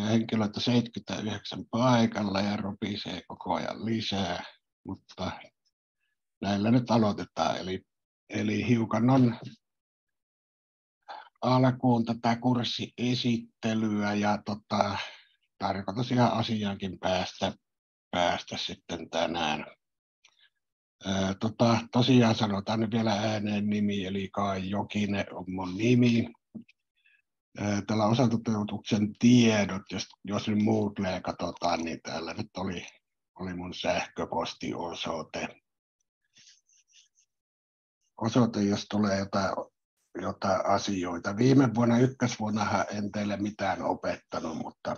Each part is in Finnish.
henkilöitä 79 paikalla ja ropisee koko ajan lisää, mutta näillä nyt aloitetaan. Eli hiukan on alkuun tätä kurssiesittelyä ja tarkoitus ihan asiaankin päästä sitten tänään. Tosiaan sanotaan nyt vielä ääneen nimi, eli Kai Jokinen on mun nimi. Tällä osatoteutuksen tiedot, jos nyt Moodlea katsotaan, niin täällä nyt oli mun sähköpostiosoite. Osoite, jos tulee jotain asioita. Viime vuonna, ykkösvuonnahan en teille mitään opettanut, mutta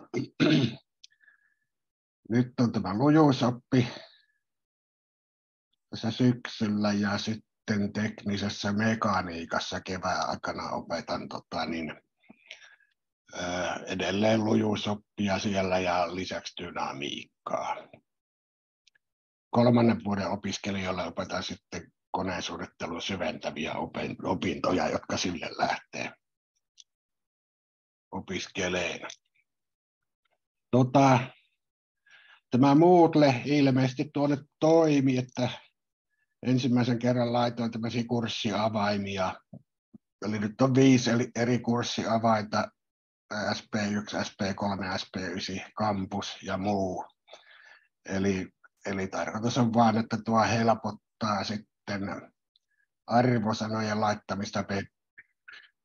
nyt on tämä lujuusoppi tässä syksyllä ja sitten teknisessä mekaniikassa kevään aikana opetan edelleen lujuusoppia siellä ja lisäksi dynamiikkaa. 3. vuoden opiskelijoille opetan sitten konesuunnittelun syventäviä opintoja, jotka sille lähtee opiskelemaan. Tämä Moodle ilmeisesti tuonne toimi, että ensimmäisen kerran laitoin tämmöisiä kurssiavaimia. Eli nyt on 5 eri kurssiavainta, SP1, SP3, SP9, Campus ja muu. Eli tarkoitus on vaan, että tuo helpottaa sitten arvosanojen laittamista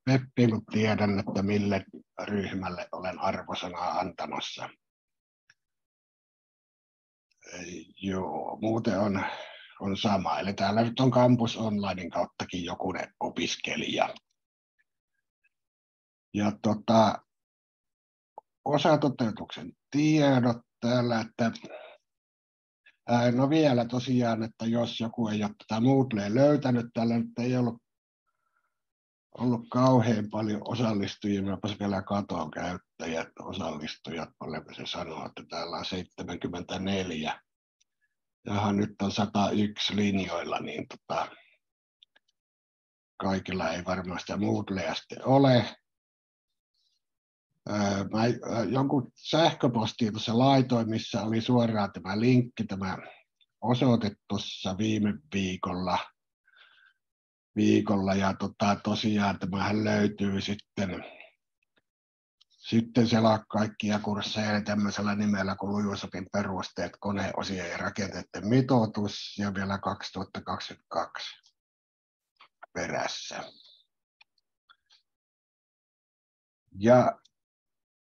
Webbiin, kun tiedän, että mille ryhmälle olen arvosanaa antamassa. Joo, muuten on sama. Eli täällä nyt on Campus Onlinein kauttakin jokunen opiskelija. Ja osatoteutuksen tiedot täällä, että no vielä tosiaan, että jos joku ei ole tätä Moodlea löytänyt, täällä nyt ei ollut kauhean paljon osallistujia, minäpäs vielä katon käyttäjät, osallistujat, paljon se sanoo, että täällä on 74. Jaha, nyt on 101 linjoilla, niin kaikilla ei varmaan sitä Moodlea sitten ole. Mä jonkun sähköpostiin tuossa laitoin, missä oli suoraan tämä linkki, tämä osoite tuossa viime viikolla ja tosiaan tämähän löytyy sitten selaa kaikkia kursseja tämmöisellä nimellä kuin lujuusopin perusteet, koneosien ja rakenteiden mitoitus ja vielä 2022 perässä.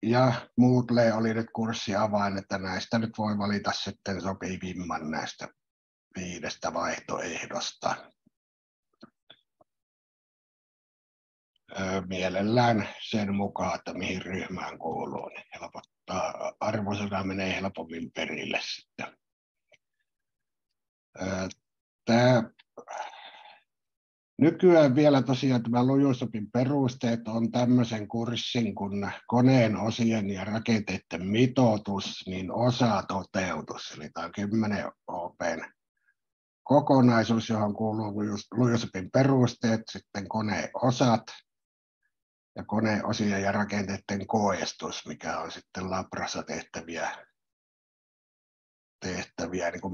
Ja Moodle oli nyt kurssiavain, että näistä nyt voi valita sitten sopivimman näistä 5 vaihtoehdosta. Mielellään sen mukaan, että mihin ryhmään kuuluu, niin helpottaa, arvosana menee helpommin perille sitten. Nykyään vielä tosiaan tämä lujuusopin perusteet on tämmöisen kurssin kuin koneen osien ja rakenteiden mitoitus, niin osatoteutus. Eli tämä on 10 OP:n kokonaisuus, johon kuuluu lujuusopin perusteet, sitten koneen osat ja koneen osien ja rakenteiden koestus, mikä on sitten Labrassa tehtäviä niin kuin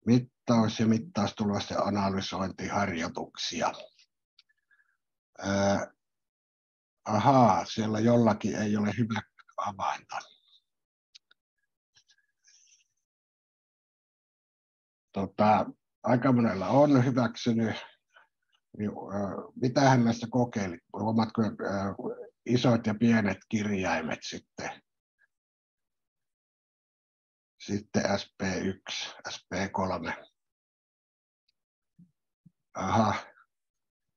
mittaus- ja mittaustulosten analysointiharjoituksia. Siellä jollakin ei ole hyväksytty avainta. Aika monella on hyväksynyt. Mitähän näistä kokeilit? Huomaatko isot ja pienet kirjaimet sitten? Sitten SP1, SP3.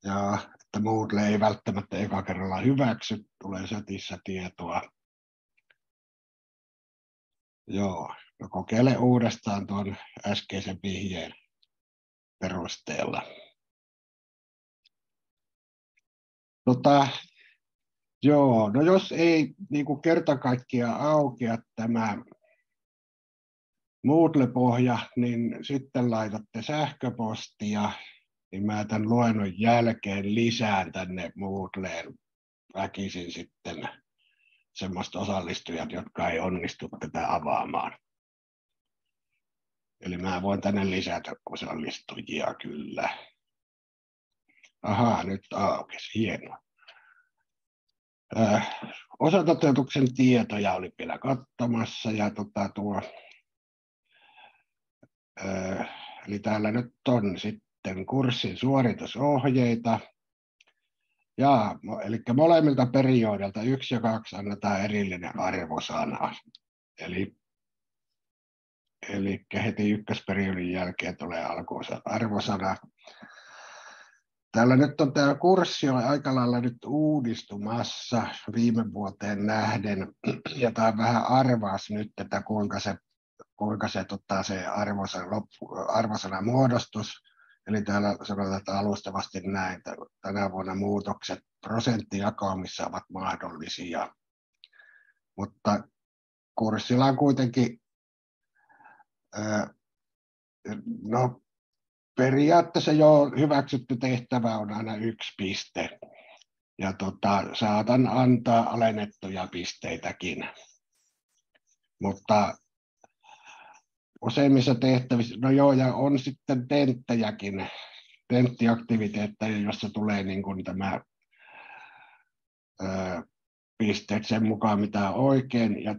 Ja että Moodle ei välttämättä eka kerralla hyväksy, tulee chatissä tietoa. Joo, no kokeile uudestaan tuon äskeisen vihjeen perusteella. Joo, no jos ei niin kuin kerta kaikkiaan aukea tämä Moodle-pohja, niin sitten laitatte sähköpostia, niin mä tämän luennon jälkeen lisään tänne Moodleen väkisin sitten semmoista osallistujat, jotka ei onnistu tätä avaamaan. Eli mä voin tänne lisätä osallistujia kyllä. Ahaa, nyt aukesi, hienoa. Osatoteutuksen tietoja oli vielä katsomassa ja eli täällä nyt on sitten kurssin suoritusohjeita. Eli molemmilta perioodilta 1 ja 2 annetaan erillinen arvosana. Eli heti ykkösperiodin jälkeen tulee arvosana. Täällä nyt on tämä kurssi on aika lailla nyt uudistumassa viime vuoteen nähden, ja tämä on vähän arvaus nyt, että kuinka se arvosana muodostus. Eli täällä sanotaan, että alustavasti näin, että tänä vuonna muutokset prosenttijakaumissa ovat mahdollisia. Mutta kurssilla on kuitenkin, periaatteessa jo hyväksytty tehtävä on aina 1 piste. Ja saatan antaa alennettuja pisteitäkin. Mutta useimmissa tehtävissä, ja on sitten tenttejäkin, tenttiaktiviteetteja, jossa tulee niin kuin tämä pisteet sen mukaan, mitä on oikein. Ja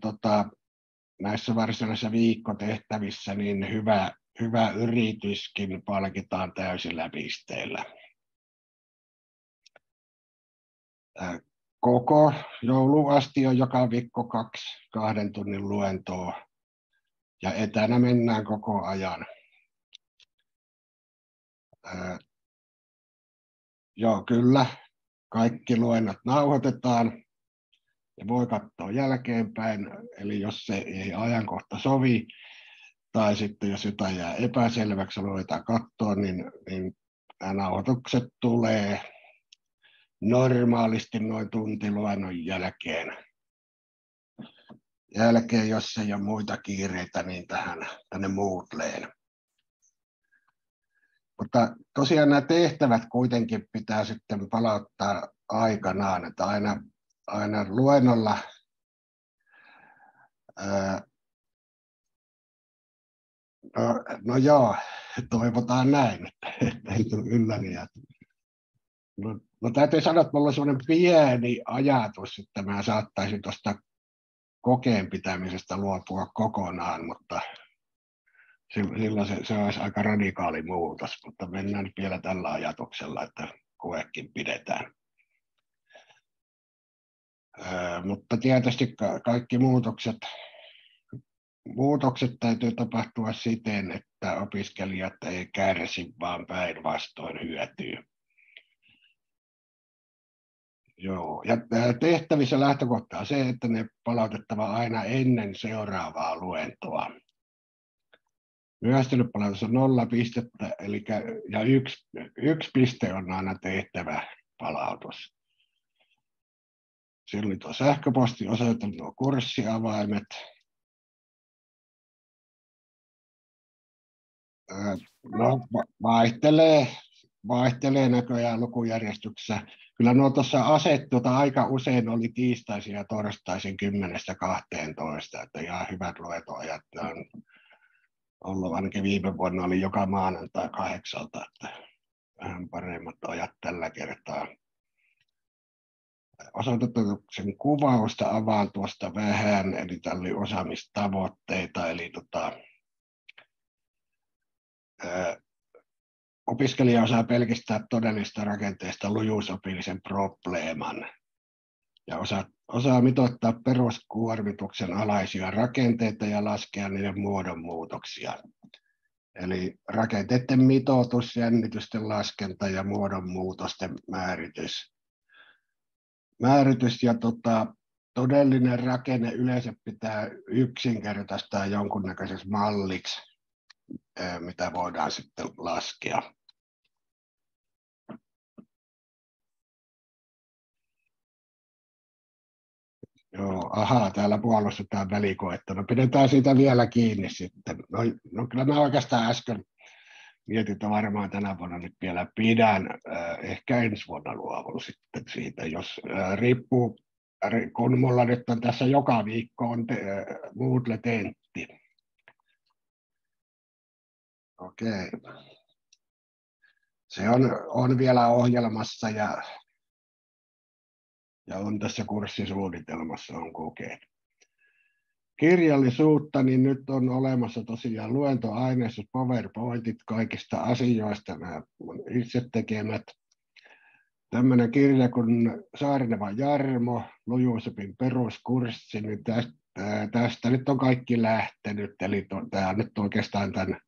näissä varsinaisissa viikkotehtävissä niin hyvä yrityskin palkitaan täysillä pisteillä. Koko jouluun asti on joka viikko 2 tunnin luentoa ja etänä mennään koko ajan. Joo, kyllä. Kaikki luennot nauhoitetaan ja voi katsoa jälkeenpäin, eli jos se ei ajankohta sovi, tai sitten jos jotain jää epäselväksi ja ruvetaan katsoa, niin nämä nauhoitukset tulee normaalisti noin tuntiluennon jälkeen, jos ei ole muita kiireitä, niin tänne Moodleen. Mutta tosiaan nämä tehtävät kuitenkin pitää sitten palauttaa aikanaan, että aina luennolla joo, toivotaan näin, että ei tule ylläri. No täytyy sanoa, että minulla on sellainen pieni ajatus, että mä saattaisin tuosta kokeen pitämisestä luopua kokonaan, mutta silloin se olisi aika radikaali muutos, mutta mennään nyt vielä tällä ajatuksella, että koekin pidetään. Mutta tietysti kaikki muutokset täytyy tapahtua siten, että opiskelijat ei kärsi, vaan päinvastoin hyötyy. Joo, ja tehtävissä lähtökohta on se, että ne palautettava aina ennen seuraavaa luentoa. Myöhästelypalautus on 0 pistettä, ja 1 piste on aina tehtävä palautus. Silloin tuo sähköpostiosoite, nuo kurssiavaimet. No, vaihtelee näköjään lukujärjestyksessä. Kyllä nuo tuossa aika usein oli tiistaisin ja torstaisin 10-12, että ihan hyvät luentoajat on ollut, ainakin viime vuonna oli joka maanantai 8, että vähän paremmat ajat tällä kertaa. Osoitetun kuvausta avaan tuosta vähän, eli tällä oli osaamistavoitteita, eli opiskelija osaa pelkistää todellista rakenteesta lujuusopillisen probleeman ja osaa mitoittaa peruskuormituksen alaisia rakenteita ja laskea niiden muodonmuutoksia. Eli rakenteiden mitoitus, jännitysten laskenta ja muodonmuutosten määritys ja todellinen rakenne yleensä pitää yksinkertaistaa jonkunnäköisessä malliksi, mitä voidaan sitten laskea. Joo, täällä puolustetaan välikoetta. No pidetään siitä vielä kiinni sitten. No kyllä mä oikeastaan äsken mietin, että varmaan tänä vuonna nyt vielä pidän. Ehkä ensi vuonna luovun sitten siitä, jos riippuu kun mulla nyt on tässä joka viikko on Moodle-tentti. Okei. Se on vielä ohjelmassa ja on tässä kurssisuunnitelmassa on kokeillut. Kirjallisuutta, niin nyt on olemassa tosiaan luentoaineistot, PowerPointit kaikista asioista, nämä itse tekemät. Tämmöinen kirja kuin Saarnevan Jarmo, Lujuusopin peruskurssi, niin tästä nyt on kaikki lähtenyt, eli tämä on nyt oikeastaan tämän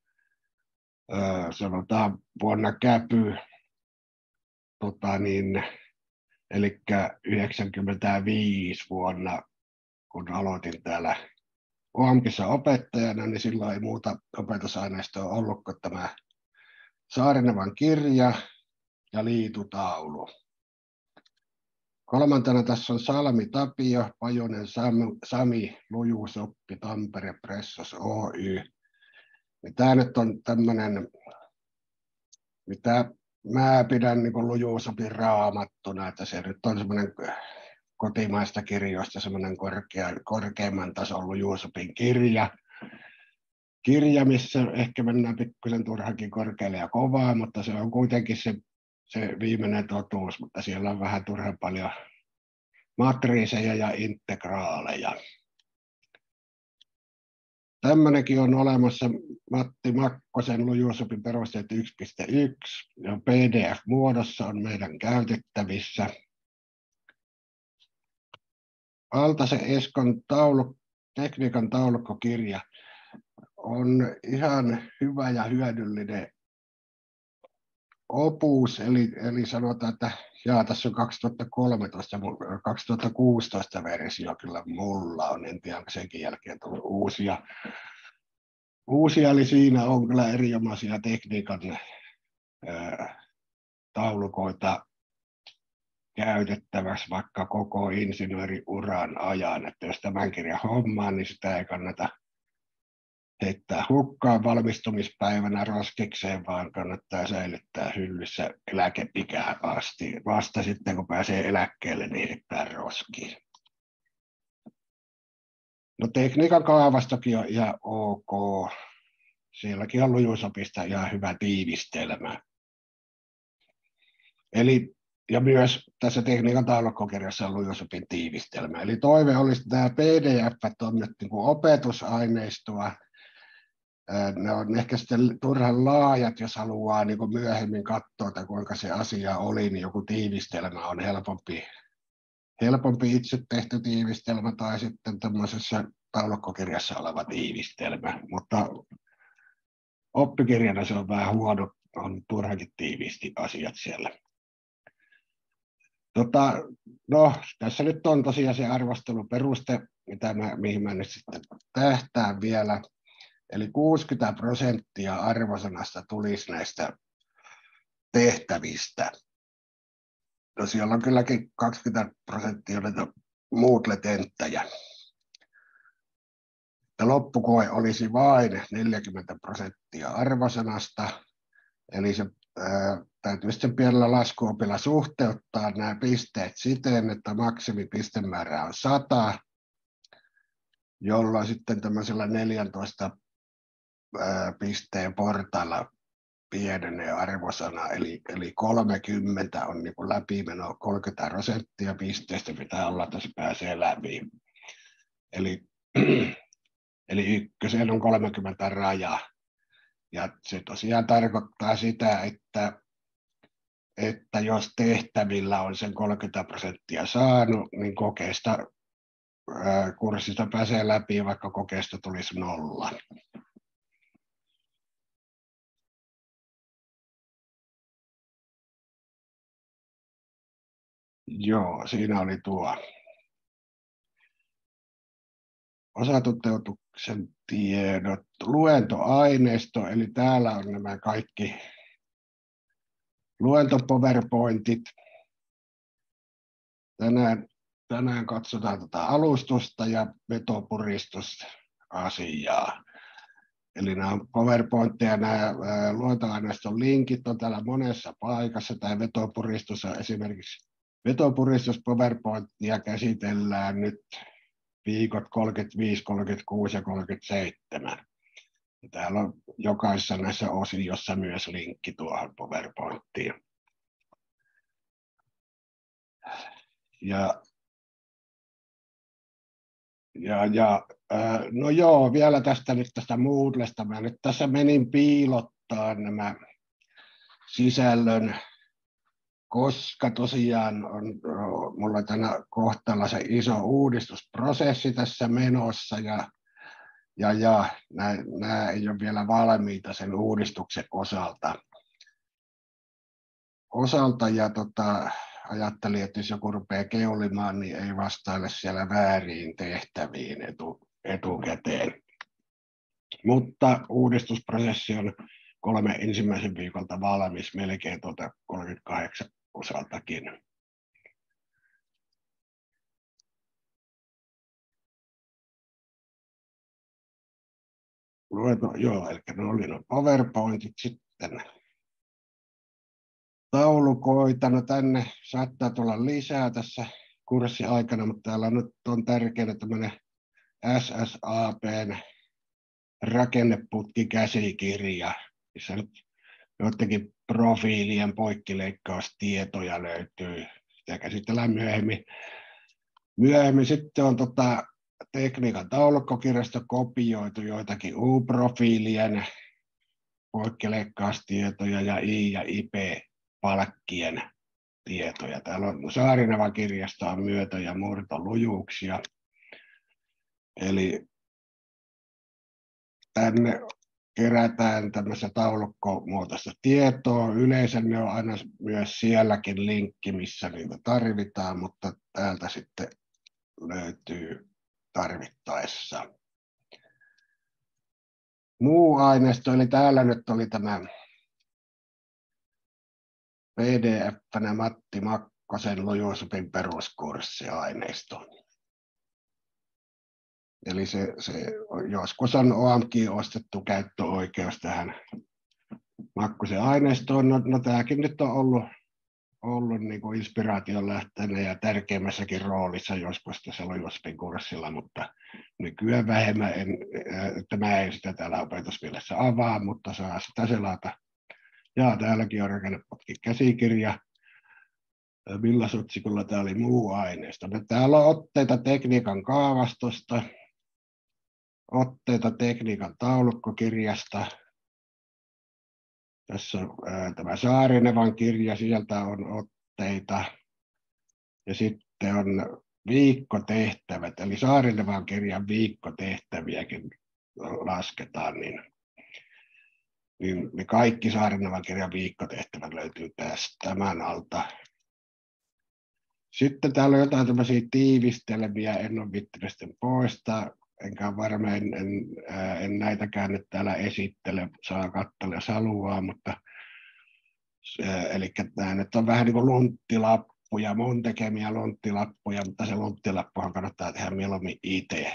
sanotaan vuonna käpy, eli 95 vuonna, kun aloitin täällä OAMKissa opettajana, niin silloin ei muuta opetusaineistoa ollut kuin tämä Saarnevan kirja ja liitutaulu. Kolmantena tässä on Salmi Tapio, Pajunen Sami, Lujuusoppi, Tampere Pressos Oy. Tämä nyt on tämmöinen, mitä mä pidän niin kuin Lujuusopin raamattuna, että se nyt on semmoinen kotimaista kirjoista semmoinen korkeamman tason Lujuusopin kirja, missä ehkä mennään pikkusen turhankin korkealle ja kovaa, mutta se on kuitenkin se viimeinen totuus, mutta siellä on vähän turhan paljon matriiseja ja integraaleja. Tämmöinenkin on olemassa Matti Makkosen Lujuusopin perusteet 1.1 ja PDF-muodossa on meidän käytettävissä. Altasen Eskon tekniikan taulukkokirja on ihan hyvä ja hyödyllinen opus, eli sanotaan, että tässä on 2016 versio kyllä mulla on, en tiedä onko senkin jälkeen tullut uusia, eli siinä on kyllä erinomaisia tekniikan taulukoita käytettäväksi vaikka koko insinööriuran ajan, että jos tämän kirjan hommaa, niin sitä ei kannata heittää hukkaan valmistumispäivänä roskikseen, vaan kannattaa säilyttää hyllyssä eläkeikään asti. Vasta sitten, kun pääsee eläkkeelle, niin heittää roskiin. No tekniikan kaavastokin on ihan ok. Sielläkin on Lujuusopista ihan hyvä tiivistelmä. Ja myös tässä tekniikan taulukkokirjassa on Lujuusopin tiivistelmä. Eli toive olisi, että tämä PDF on nyt niin kuin opetusaineistoa. Ne on ehkä sitten turhan laajat, jos haluaa niin kuin myöhemmin katsoa, että kuinka se asia oli, niin joku tiivistelmä on helpompi itse tehty tiivistelmä tai sitten tämmöisessä taulukkokirjassa oleva tiivistelmä, mutta oppikirjana se on vähän huono, on turhankin tiiviisti asiat siellä. No, tässä nyt on tosiaan se arvosteluperuste, mihin mä nyt sitten tähtään vielä. Eli 60% arvosanasta tulisi näistä tehtävistä. No siellä on kylläkin 20% näitä Moodle-tenttejä. Loppukoe olisi vain 40% arvosanasta, eli se täytyy sitten pienellä laskuopilla suhteuttaa nämä pisteet siten, että maksimipistemäärä on 100, jolloin sitten tämmöisellä 14 pisteen portailla pienenee arvosana, eli 30 on niin kuin läpimeno, 30% pisteistä pitää olla, että se pääsee läpi. Eli ykkösen on 30 raja. Ja se tosiaan tarkoittaa sitä, että jos tehtävillä on sen 30% saanut, niin kurssista pääsee läpi, vaikka kokeesta tulisi 0. Joo, siinä oli tuo osatoteutuksen tiedot, luentoaineisto, eli täällä on nämä kaikki luento-powerpointit. Tänään katsotaan tätä alustusta ja vetopuristusasiaa. Eli nämä on PowerPointteja, nämä luentoaineiston linkit on täällä monessa paikassa. Tämä vetopuristus on esimerkiksi Vetopuristus PowerPointia käsitellään nyt viikot 35, 36 ja 37. Ja täällä on jokaisessa näissä osiossa myös linkki tuohon PowerPointiin. No joo, vielä tästä Moodlesta. Mä nyt tässä menin piilottaa nämä sisällön, koska tosiaan mulla tänä kohtalla se iso uudistusprosessi tässä menossa ja nämä ei ole vielä valmiita sen uudistuksen osalta ja ajattelin, että jos joku rupeaa keulimaan, niin ei vastaile siellä vääriin tehtäviin etukäteen. Mutta uudistusprosessi on 3 ensimmäisen viikolta valmis, melkein 38 osaltakin. Joo, eli ne oli no PowerPointit sitten. Taulukoita, no tänne saattaa tulla lisää tässä kurssin aikana, mutta täällä nyt on tärkeänä tämmöinen SSAP:n rakenneputkikäsikirja, missä nyt joidenkin profiilien poikkileikkaustietoja löytyy. Sitä käsitellään myöhemmin. Myöhemmin sitten on tekniikan taulukkokirjasta kopioitu joitakin U-profiilien poikkileikkaustietoja ja I- ja IP-palkkien tietoja. Täällä on Saarinavan kirjasta on myötä- ja murtolujuuksia. Eli tänne kerätään tämmöistä taulukkomuotoista tietoa. Yleensä ne on aina myös sielläkin linkki, missä niitä tarvitaan, mutta täältä sitten löytyy tarvittaessa. Muu aineisto, eli täällä nyt oli tämä PDF-nä Matti Makkosen Lujuusopin peruskurssiaineisto. Eli se joskus on OAMKin ostettu käyttöoikeus tähän Makkosen aineistoon. No tämäkin nyt on ollut niin kuin inspiraation lähteenä ja tärkeimmässäkin roolissa joskus tässä Lujuusopin kurssilla, mutta nykyään vähemmän. Tämä ei sitä täällä opetusmielessä avaa, mutta saa sitä selata. Ja täälläkin on rakenneputkikäsikirja. Millä otsikolla tämä oli muu aineisto? Täällä on otteita tekniikan kaavastosta, otteita tekniikan taulukkokirjasta. Tässä on tämä Saarinevan kirja, sieltä on otteita. Ja sitten on viikkotehtävät, eli Saarinevan kirjan viikkotehtäviäkin lasketaan, niin kaikki Saarinevan kirjan viikkotehtävät löytyy tämän alta. Sitten täällä on jotain tämmöisiä tiivistelmiä, en ole viittinyt sitten poistaa, enkä varmaan en näitäkään nyt täällä esittele, saa katsella jos haluaa, mutta eli nämä nyt on vähän niin kuin lunttilappuja, mun tekemiä lunttilappuja, mutta se lunttilappuhan kannattaa tehdä mieluummin itse.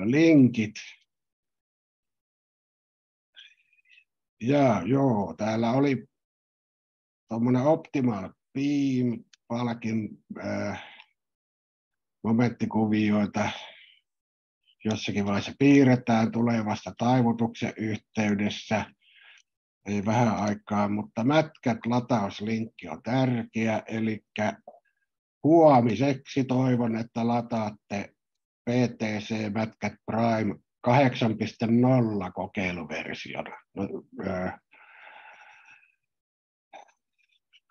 Linkit. Ja joo, täällä oli tuommoinen Optimal Beam-palkin momenttikuvioita jossakin vaiheessa piirretään tulevasta taivutuksen yhteydessä. Ei vähän aikaa, mutta mätkät latauslinkki on tärkeä, eli huomiseksi toivon, että lataatte PTC Mätkät Prime 8.0 kokeiluversiona.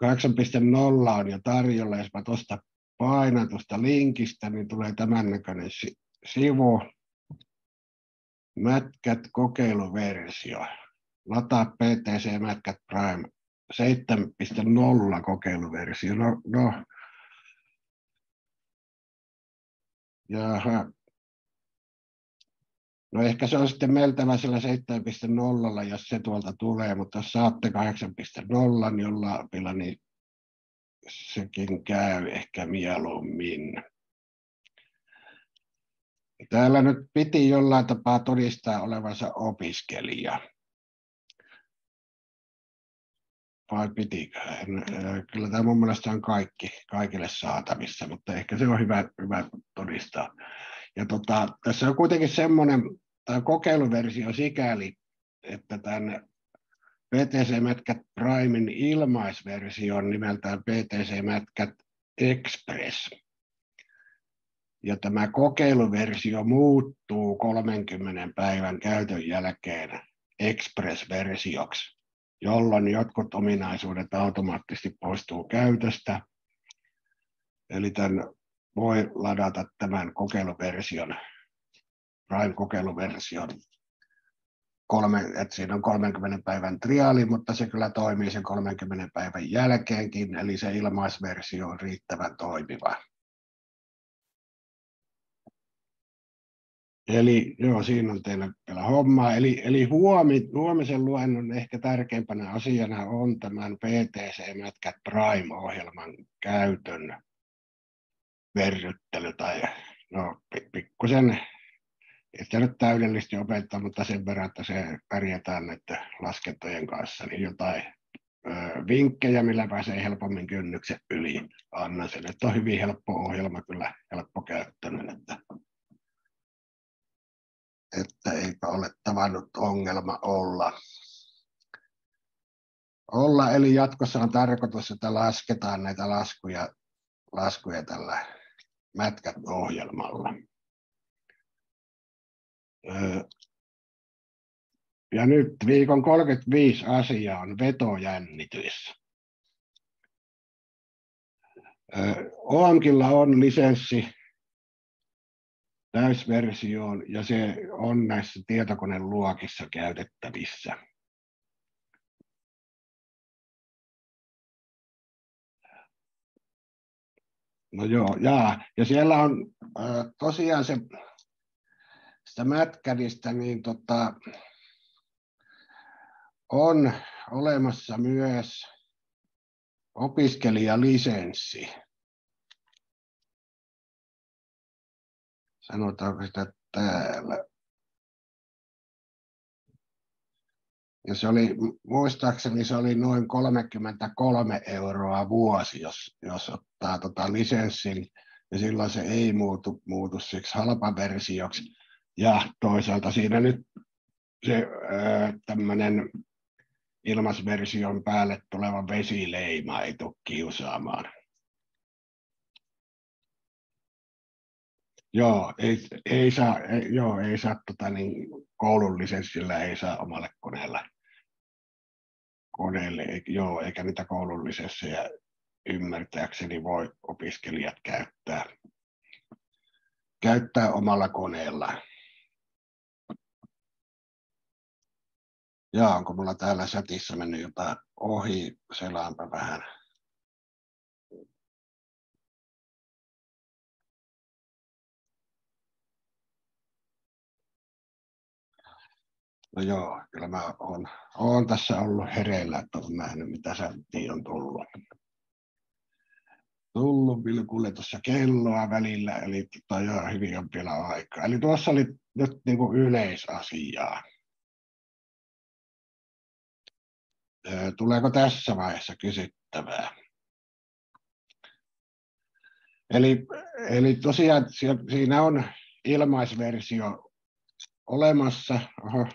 8.0 on jo tarjolla, jos mä tuosta painan tuosta linkistä, niin tulee tämän näköinen sivu. Mätkät kokeiluversio. Lataa PTC Mätkät Prime 7.0 kokeiluversio. Jaha. No ehkä se on sitten meltävä sillä 7.0, jos se tuolta tulee, mutta jos saatte 8.0, niin jollain apilla, niin sekin käy ehkä mieluummin. Täällä nyt piti jollain tapaa todistaa olevansa opiskelija. vai pitikö? Kyllä tämä mun mielestä on kaikille saatavissa, mutta ehkä se on hyvä todistaa. Ja tässä on kuitenkin semmoinen kokeiluversio sikäli, että tämän PTC Mätkät Primen ilmaisversio on nimeltään PTC Mätkät Express. Ja tämä kokeiluversio muuttuu 30 päivän käytön jälkeen Express-versioksi, jolloin jotkut ominaisuudet automaattisesti poistuu käytöstä. Eli tämän voi ladata tämän kokeiluversion, Prime-kokeiluversion, että siinä on 30 päivän triaali, mutta se kyllä toimii sen 30 päivän jälkeenkin, eli se ilmaisversio on riittävän toimiva. Eli joo, siinä on teillä vielä hommaa. Eli huomisen luennon ehkä tärkeimpänä asiana on tämän PTC Mätkät Prime-ohjelman käytön verryttely, tai no pikkusen, ei sitä nyt täydellisesti opettaa, mutta sen verran, että se pärjätään näiden laskentojen kanssa, niin jotain vinkkejä, millä pääsee helpommin kynnykset yli. Annan sen, että on hyvin helppo ohjelma, kyllä helppokäyttöinen, että eipä ole tavannut ongelma olla. Eli jatkossa on tarkoitus, että lasketaan näitä laskuja tällä Mätkät-ohjelmalla. Ja nyt viikon 35 asia on vetojännitys. OAMKilla on lisenssi täysversioon ja se on näissä tietokoneluokissa käytettävissä. No joo, ja siellä on tosiaan sitä Mätkäristä, niin on olemassa myös opiskelijalisenssi. Sanotaanko sitä täällä? Ja se oli, muistaakseni se oli noin 33 € vuosi, jos ottaa lisenssin, ja silloin se ei muutu siksi halpaversioksi. Ja toisaalta siinä nyt se tämmöinen ilmaisversion päälle tuleva vesileima ei tule kiusaamaan. Joo, ei saa niin koulun lisenssillä ei saa omalle koneelle, joo, eikä niitä koulun lisenssejä ymmärtääkseni voi opiskelijat käyttää omalla koneella. Ja onko mulla täällä chatissa mennyt jotain ohi, selaanpa vähän. No joo, kyllä mä oon tässä ollut hereillä, että olen nähnyt mitä chattiin on tullut vilkulle tuossa kelloa välillä, eli joo, hyvin on vielä aikaa. Eli tuossa oli nyt niin kuin yleisasiaa. Tuleeko tässä vaiheessa kysyttävää? Eli tosiaan siinä on ilmaisversio olemassa. Oho.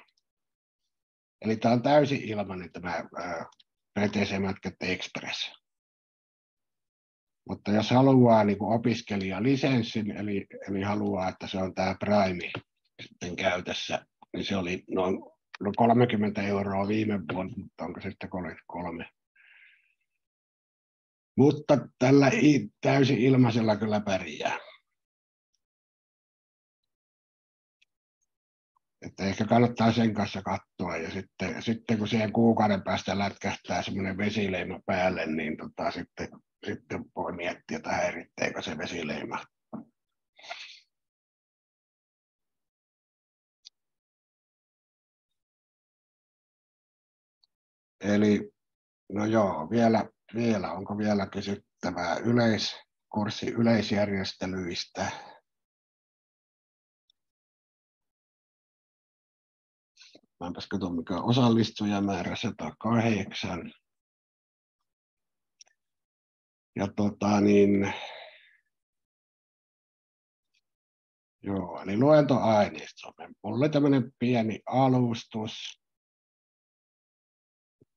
Eli tämä on täysin ilmainen tämä PTC Mätkät Express. Mutta jos haluaa niin opiskelijalisenssin, eli haluaa, että se on tämä Prime sitten käytössä, niin se oli noin 30 € viime vuonna, mutta onko se sitten 33? Mutta tällä täysin ilmaisella kyllä pärjää. Että ehkä kannattaa sen kanssa katsoa, ja sitten kun siihen kuukauden päästä lätkähtää semmoinen vesileima päälle, niin sitten voi miettiä, että häiritteekö se vesileima. Eli no joo, vielä onko vielä kysyttävää kurssin yleisjärjestelyistä? Määnpäs katson, mikä on osallistujamäärä 108. Ja joo, eli luentoaineisto. Mulla oli tämmöinen pieni alustus,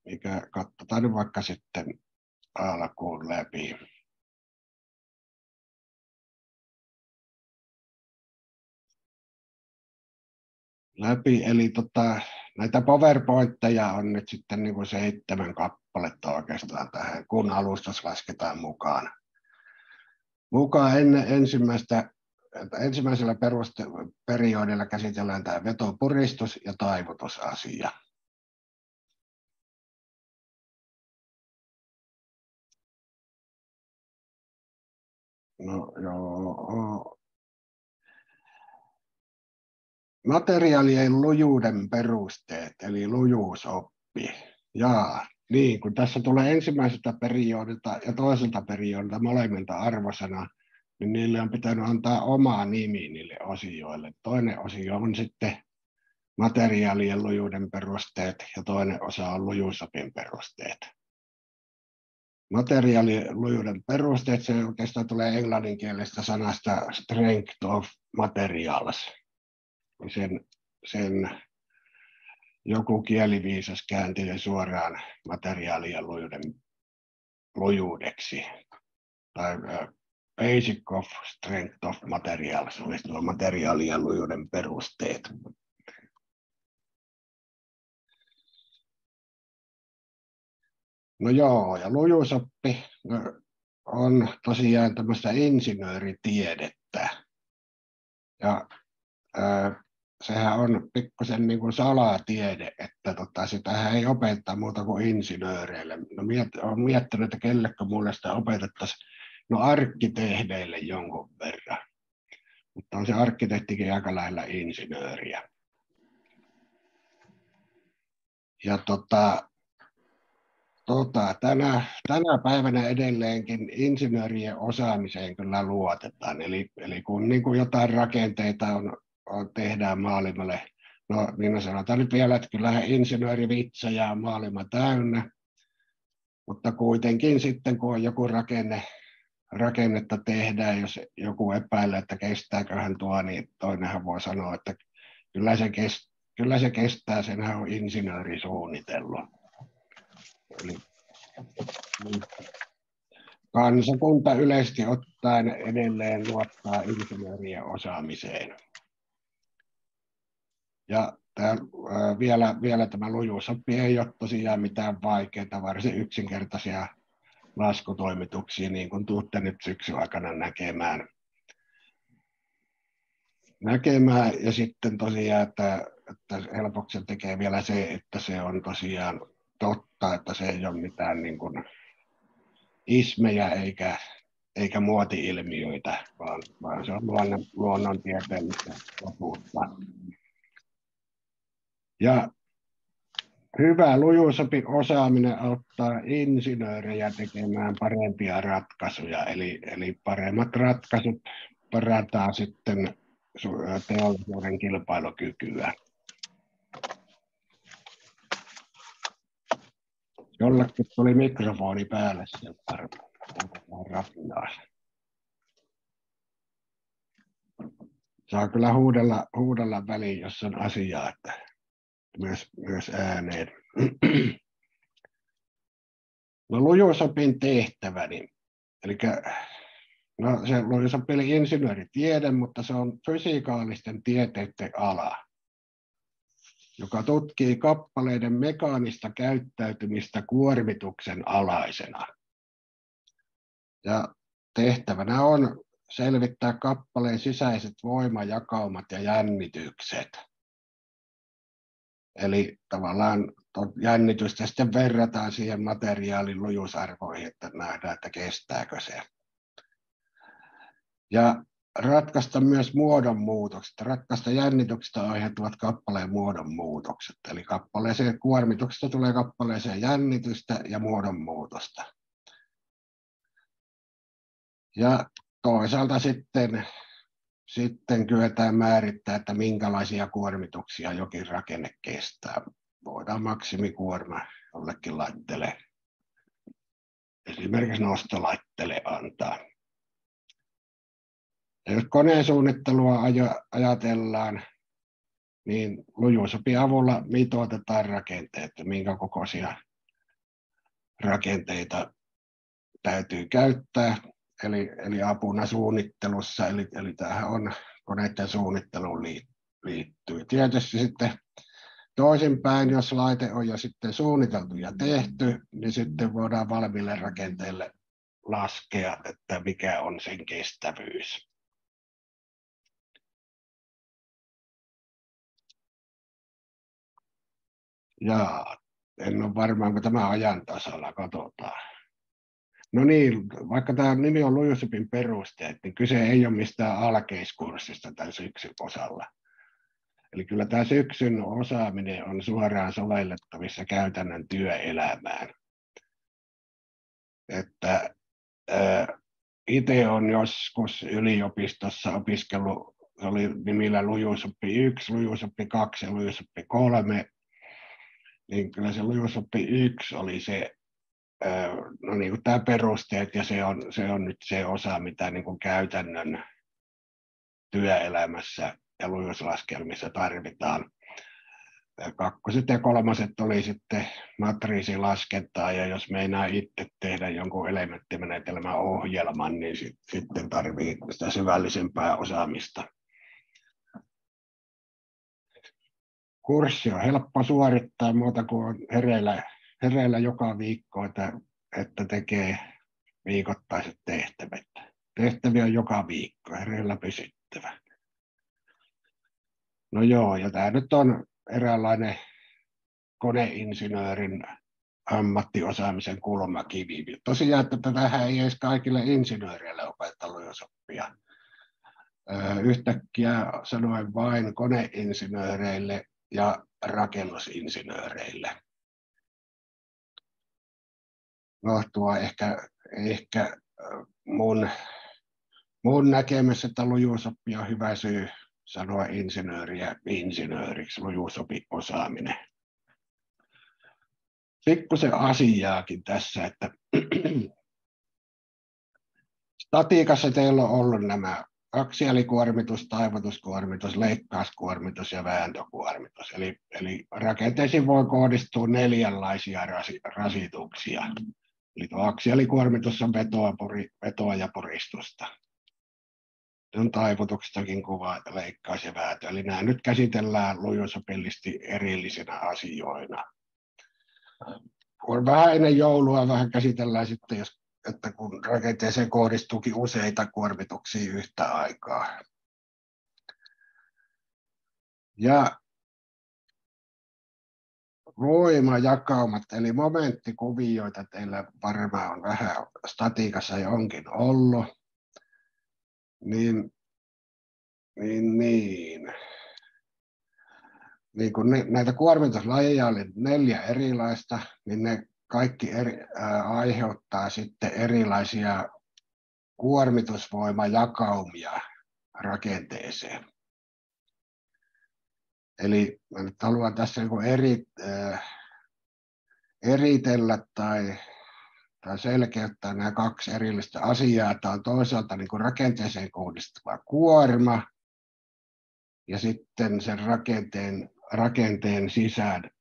mikä katsotaan nyt vaikka sitten alkuun läpi. Eli näitä PowerPointteja on nyt sitten niin kuin 7 kappaletta oikeastaan tähän, kun alustus lasketaan mukaan. Ensimmäisellä periodilla käsitellään tämä vetopuristus ja taivutusasia. No joo. Materiaalien lujuuden perusteet, eli lujuusoppi. Jaa, niin, kun tässä tulee ensimmäiseltä periodilta ja toiselta periodilta molemmilta arvosana, niin niille on pitänyt antaa oma nimi niille osioille. Toinen osio on sitten materiaalien lujuuden perusteet ja toinen osa on lujuusopin perusteet. Materiaalien lujuuden perusteet, se oikeastaan tulee englanninkielestä sanasta strength of materials. Sen joku kieliviisas käänti suoraan materiaalien lujuudeksi. Tai basic of strength of materials, olisi tuo materiaalien lujuuden perusteet. No joo, ja lujuusoppi on tosiaan tämmöistä insinööritiedettä. Ja sehän on pikkusen niin kuin salatiede, että sitähän ei opeteta muuta kuin insinööreille. No, olen miettinyt, että kellekö mulle sitä opetettaisiin. No arkkitehdeille jonkun verran, mutta on se arkkitehtikin aika lailla insinööriä. Ja tänä päivänä edelleenkin insinöörien osaamiseen kyllä luotetaan. Eli kun niin kuin jotain rakenteita tehdään maailmalle, no niin sanotaan nyt vielä, että kyllähän insinöörivitsejä on maailma täynnä, mutta kuitenkin sitten kun on joku rakennetta tehdään, jos joku epäilee, että kestääköhän tuo, niin toinenhan voi sanoa, että kyllä se kestää, senhän on insinööri suunnitellut. Eli kansakunta yleisesti ottaen edelleen luottaa insinöörien osaamiseen. Ja vielä tämä lujuusoppi ei ole tosiaan mitään vaikeaa, varsin yksinkertaisia laskutoimituksia, niin kuin tuutte nyt syksyn aikana näkemään. Ja sitten tosiaan, että helpoksi tekee vielä se, että se on tosiaan totta, että se ei ole mitään niin kuin ismejä eikä muoti-ilmiöitä, vaan se on luonnontieteellistä totuutta. Ja hyvä lujuusopin osaaminen auttaa insinöörejä tekemään parempia ratkaisuja, eli paremmat ratkaisut parantaa sitten teollisuuden kilpailukykyä. Jollekin tuli mikrofoni päälle sieltä rapinaa. Saa kyllä huudella väliin, jos on asiaa, että myös ääneen. No lujuusopin tehtäväni, eli no, se lujuusopi oli insinööritiede, mutta se on fysikaalisten tieteiden ala, joka tutkii kappaleiden mekaanista käyttäytymistä kuormituksen alaisena. Ja tehtävänä on selvittää kappaleen sisäiset voimajakaumat ja jännitykset. Eli tavallaan jännitystä sitten verrataan siihen materiaalin lujuusarvoihin, että nähdään, että kestääkö se. Ja ratkaista myös muodonmuutokset. Ratkaista jännityksestä aiheutuvat kappaleen muodonmuutokset. Eli kuormituksesta tulee kappaleeseen jännitystä ja muodonmuutosta. Ja toisaalta sitten kyetään määrittämään, että minkälaisia kuormituksia jokin rakenne kestää. Voidaan maksimikuorma jollekin laitteelle esimerkiksi nostolaitteelle antaa. Ja jos koneen suunnittelua ajatellaan, niin lujuusopin avulla mitoitetaan rakenteet, minkä kokoisia rakenteita täytyy käyttää, eli apuna suunnittelussa, eli tämähän on koneiden suunnitteluun liittyy. Tietysti sitten toisinpäin, jos laite on jo sitten suunniteltu ja tehty, niin sitten voidaan valmiille rakenteelle laskea, että mikä on sen kestävyys. Jaa, en ole varma, onko tämä ajan tasalla, katsotaan. No niin, vaikka tämä nimi on lujuusopin perusteet, niin kyse ei ole mistään alkeiskurssista tämän syksyn osalla. Eli kyllä tämä syksyn osaaminen on suoraan sovellettavissa käytännön työelämään. Että itse olen joskus yliopistossa opiskellut, se oli nimillä lujuusoppi 1, lujuusoppi 2 ja lujuusoppi 3, niin kyllä se lujuusoppi 1 oli se, no niin kuin tämä perusteet, ja se on nyt se osa, mitä niin kuin käytännön työelämässä ja lujuuslaskelmissa tarvitaan. Kakkoset ja kolmoset oli sitten matriisilaskentaa, ja jos meinaa itse tehdä jonkun elementtimenetelmän ohjelman, niin sitten tarvii sitä syvällisempää osaamista. Kurssi on helppo suorittaa muuta kuin on hereillä joka viikko, että tekee viikoittaiset tehtävät. Tehtäviä on joka viikko, hereillä pysyttävä. No joo, ja tämä nyt on eräänlainen koneinsinöörin ammattiosaamisen kulmakivi. Tosiaan, että tähän ei edes kaikille insinööreille opeteta lujuusoppia. Yhtäkkiä sanoen vain koneinsinööreille ja rakennusinsinööreille. No, tuo ehkä mun näkemys, että lujuusoppi on hyvä syy sanoa insinööriä insinööriksi, lujuusopin osaaminen. Pikkusen asiaakin tässä, että statiikassa teillä on ollut nämä aksiaalikuormitus, taivutuskuormitus, leikkauskuormitus ja vääntökuormitus. Eli rakenteisiin voi kohdistua neljänlaisia rasituksia. Eli tuo aksiaalikuormitus on vetoa ja puristusta. On taivutuksestakin kuva, leikkaus ja vääntö. Eli nämä nyt käsitellään lujuusopillisesti erillisinä asioina. Kun vähän ennen joulua vähän käsitellään sitten, että kun rakenteeseen kohdistuukin useita kuormituksia yhtä aikaa. Ja voimajakaumat, eli momenttikuvioita teillä varmaan on vähän statiikassa ja onkin ollut. Niin kun näitä kuormituslajeja oli 4 erilaista, niin ne kaikki aiheuttaa sitten erilaisia kuormitusvoimajakaumia rakenteeseen. Eli mä nyt haluan tässä eritellä tai selkeyttää nämä 2 erillistä asiaa. Tämä on toisaalta niin kuin rakenteeseen kohdistuva kuorma ja sitten sen rakenteen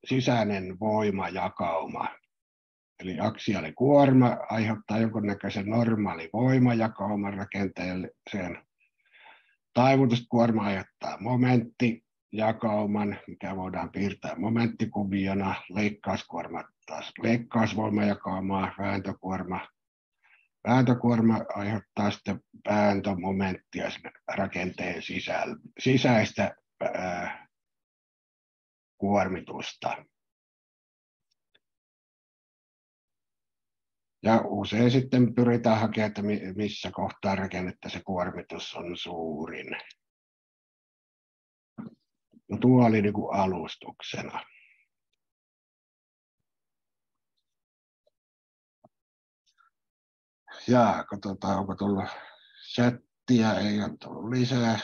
sisäinen voimajakauma. Eli aksiaalikuorma aiheuttaa jonkunnäköisen normaali voimajakauman rakenteeseen. Taivutuskuorma aiheuttaa momenttijakauman, mikä voidaan piirtää momenttikuviona. Leikkauskuorma taas leikkausvoimajakaumaa, vääntökuorma aiheuttaa sitten vääntömomenttia rakenteen sisäistä kuormitusta. Ja usein sitten pyritään hakemaan, että missä kohtaa rakennetta se kuormitus on suurin. No, tuo oli niin kuin alustuksena. Ja katsotaan, onko tullut chattia, ei ole tullut lisää.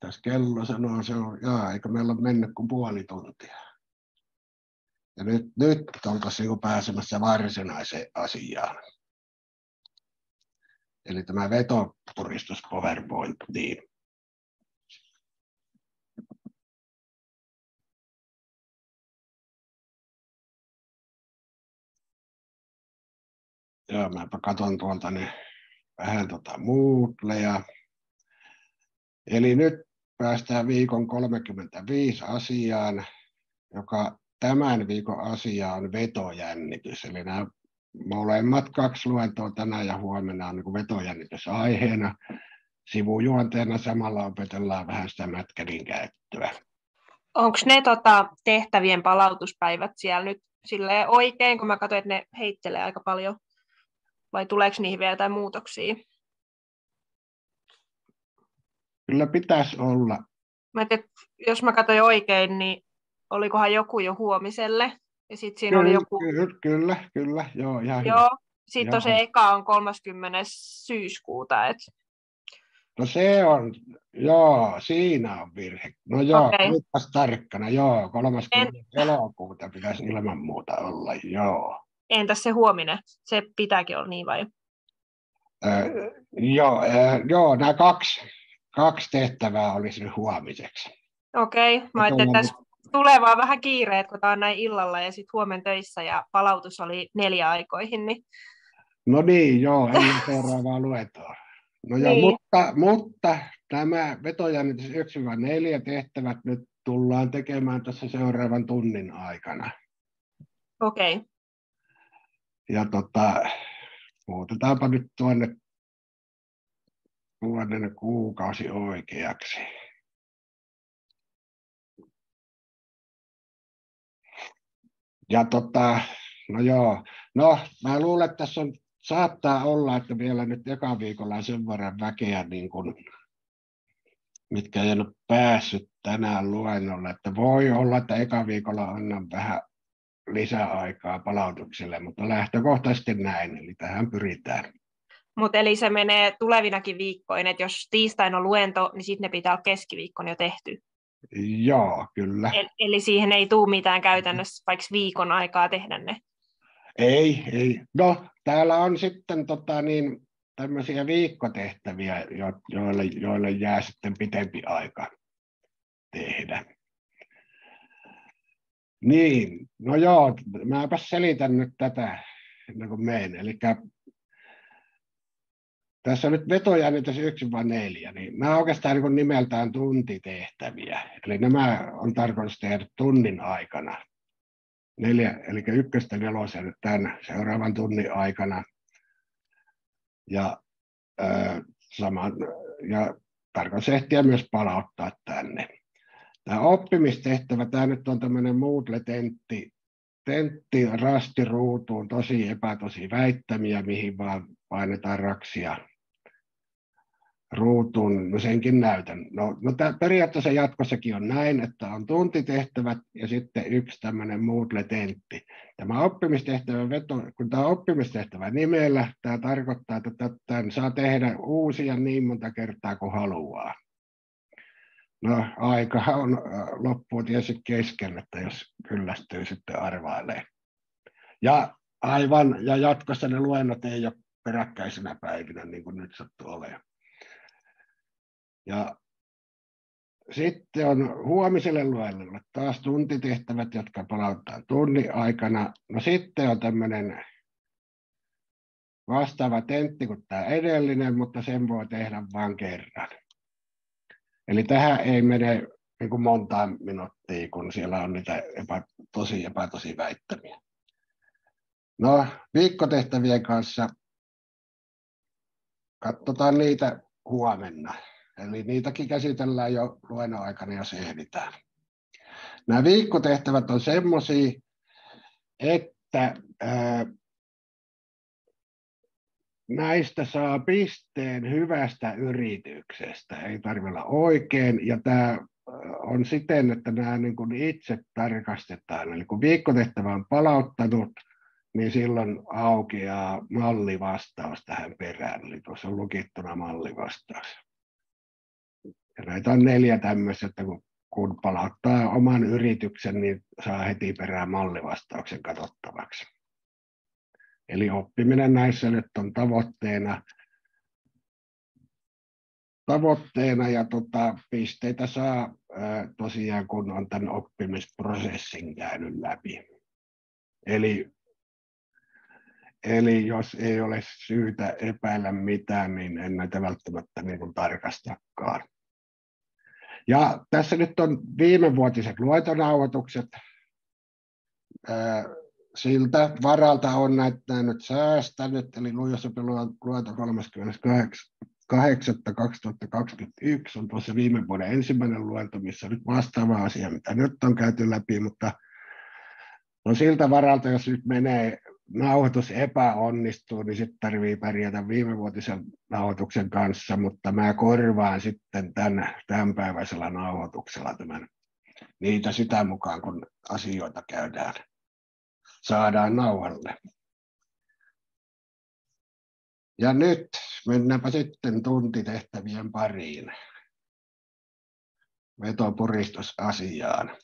Tässä kello sanoo, eikö meillä ole mennyt kuin puoli tuntia. Ja nyt oltaisiin niin pääsemässä varsinaiseen asiaan. Eli tämä vetopuristus PowerPointiin. Joo, mäpä katson tuolta niin vähän Moodleja. Eli nyt päästään viikon 35 asiaan, joka tämän viikon asia on vetojännitys. Eli nämä molemmat 2 luentoa tänään ja huomenna on niin vetojännitys aiheena. Sivujuonteena samalla opetellaan vähän sitä mätkärin käyttöä. Onko ne tehtävien palautuspäivät siellä nyt silleen oikein, kun mä katsoin, että ne heittelee aika paljon? Vai tuleeko niihin vielä jotain muutoksia? Kyllä pitäisi olla. Jos mä katsoin oikein, niin olikohan joku jo huomiselle? Ja sitten siinä oli joku... Kyllä, joo, ihan hyvä. Joo, sitten se eka on 30. syyskuuta. No se on, joo, siinä on virhe. No joo, olipas tarkkana, joo, 30. elokuuta pitäisi ilman muuta olla, joo. Entäs se huominen? Se pitääkin olla niin vai? Joo, nämä kaksi tehtävää olisi nyt huomiseksi. Okei, mä ajattelin, että tässä tulee vaan vähän kiireet, kun tämä on näin illalla ja sitten huomen töissä ja palautus oli 4 aikoihin. Niin... No niin, joo, ennen seuraavaa luentoa. No joo, niin. mutta tämä vetojännitys 1-4 tehtävät nyt tullaan tekemään tässä seuraavan tunnin aikana. Okei. Ja muutetaanpa nyt tuonne kuukausi oikeaksi. Ja no joo, no mä luulen, että tässä saattaa olla, että vielä nyt eka viikolla on sen verran väkeä, niin kun, mitkä ei ole päässyt tänään luennolle, että voi olla, että eka viikolla annan vähän lisäaikaa palautukselle, mutta lähtökohtaisesti näin, eli tähän pyritään. Mutta eli se menee tulevinakin viikkoina, että jos tiistaina on luento, niin sitten ne pitää olla keskiviikkona jo tehty. Joo, kyllä. Eli siihen ei tule mitään käytännössä vaikka viikon aikaa tehdä ne? Ei. No, täällä on sitten tämmöisiä viikkotehtäviä, joille jää sitten pitempi aika tehdä. Niin, no joo, mäpä selitän nyt tätä ennen kuin menen. Eli tässä on nyt vetojännitys 1-4, niin nämä on oikeastaan niin nimeltään tuntitehtäviä. Eli nämä on tarkoitus tehdä tunnin aikana. 4, eli 1-4 tämän seuraavan tunnin aikana. Ja tarkoitus ehtiä myös palauttaa tänne. Tämä oppimistehtävä, tämä nyt on tämmöinen Moodle-tentti rastiruutuun, tosi epätosi väittämiä, mihin vaan painetaan raksia ruutuun, no senkin näytän. No periaatteessa jatkossakin on näin, että on tuntitehtävät ja sitten yksi tämmöinen Moodle-tentti. Tämä kun tämä oppimistehtävä nimellä, tämä tarkoittaa, että tämän saa tehdä uusia niin monta kertaa kuin haluaa. No aika on loppuun tietysti kesken, että jos kyllästyy sitten arvailee. Ja jatkossa ne luennot ei ole peräkkäisenä päivinä, niin kuin nyt sattuu olemaan. Ja sitten on huomiselle luennolle taas tuntitehtävät, jotka palauttaa tunnin aikana. No sitten on tämmöinen vastaava tentti kuin tämä edellinen, mutta sen voi tehdä vain kerran. Eli tähän ei mene niin kuin montaa minuuttia, kun siellä on niitä epätosi väittämiä. No, viikkotehtävien kanssa katsotaan niitä huomenna. Eli niitäkin käsitellään jo luennon aikana, jos ehditään. Nämä viikkotehtävät on semmoisia, että näistä saa pisteen hyvästä yrityksestä, ei tarvitse olla oikein, ja tämä on siten, että nämä niin kuin itse tarkastetaan. Eli kun viikkotehtävä on palauttanut, niin silloin aukeaa mallivastaus tähän perään, eli tuossa on lukittuna mallivastaus. Ja näitä on 4 tämmöistä, että kun kun palauttaa oman yrityksen, niin saa heti perään mallivastauksen katsottavaksi. Eli oppiminen näissä nyt on tavoitteena ja pisteitä saa tosiaan, kun on tämän oppimisprosessin käynyt läpi. Eli jos ei ole syytä epäillä mitään, niin en näitä välttämättä niin kuin tarkastakaan. Ja tässä nyt on viimevuotiset luentonauhoitukset. Siltä varalta on näitä nyt säästänyt, eli Luijosopin luento 38.2021 on tuossa viime vuoden ensimmäinen luento, missä nyt vastaava asia, mitä nyt on käyty läpi, mutta on siltä varalta, jos nyt menee nauhoitus epäonnistuu, niin sitten tarvii pärjätä viimevuotisen nauhoituksen kanssa, mutta mä korvaan sitten tämänpäiväisellä nauhoituksella niitä sitä mukaan, kun asioita saadaan nauhalle. Ja nyt mennäänpä sitten tuntitehtävien pariin. Vetopuristusasiaan.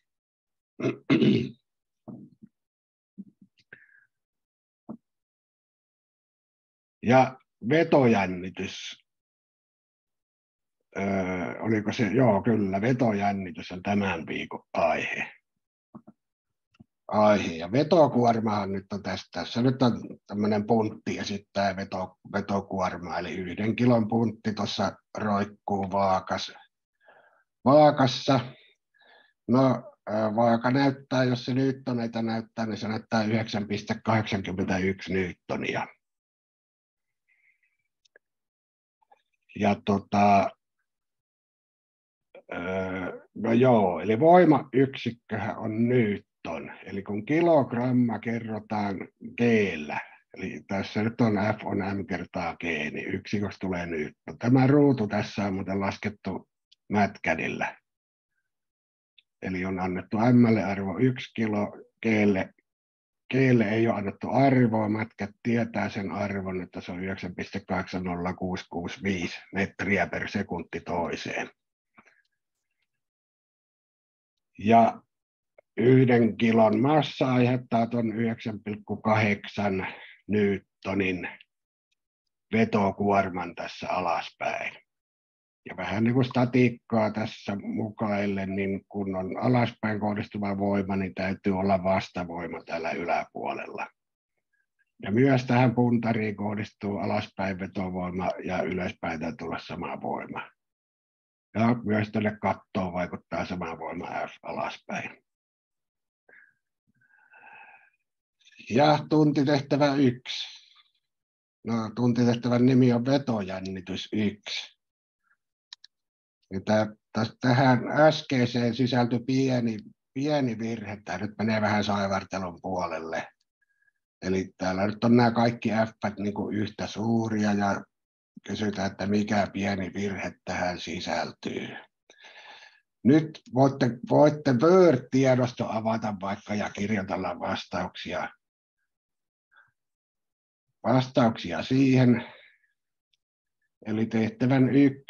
Ja vetojännitys. Oliko se? Joo, kyllä. Vetojännitys on tämän viikon aihe. Ja vetokuormahan nyt on tässä nyt on tämmöinen puntti esittää vetokuorma, eli 1 kilon puntti tuossa roikkuu vaakassa. No, vaaka näyttää, jos se newtoneita näyttää, niin se näyttää 9,81 newtonia. Ja no joo, eli voimayksikköhän on newton, eli kun kilogramma kerrotaan G:llä, eli tässä nyt on F on M kertaa G, niin yksikosta tulee newton. Tämä ruutu tässä on muuten laskettu MATCADilla, eli on annettu M:lle arvo 1 kilo, G:lle ei ole annettu arvoa, MATCAD tietää sen arvon, että se on 9,80665 metriä per sekunti toiseen. Ja 1 kilon massa aiheuttaa tuon 9,8 newtonin vetokuorman tässä alaspäin. Ja vähän niin kuin statiikkaa tässä mukaillen, niin kun on alaspäin kohdistuva voima, niin täytyy olla vastavoima täällä yläpuolella. Ja myös tähän puntariin kohdistuu alaspäin vetovoima ja ylöspäin täytyy olla sama voima. Ja myös tälle kattoon vaikuttaa sama voima F alaspäin. Ja tuntitehtävä 1. No, tuntitehtävän nimi on vetojännitys 1. Tähän äskeiseen sisältyi pieni virhe. Tämä nyt menee vähän saivartelun puolelle. Eli täällä nyt on nämä kaikki F:t niin kuin yhtä suuria ja kysytään, että mikä pieni virhe tähän sisältyy. Nyt voitte Word-tiedosto avata vaikka ja kirjoitella vastauksia siihen. Eli tehtävän 1.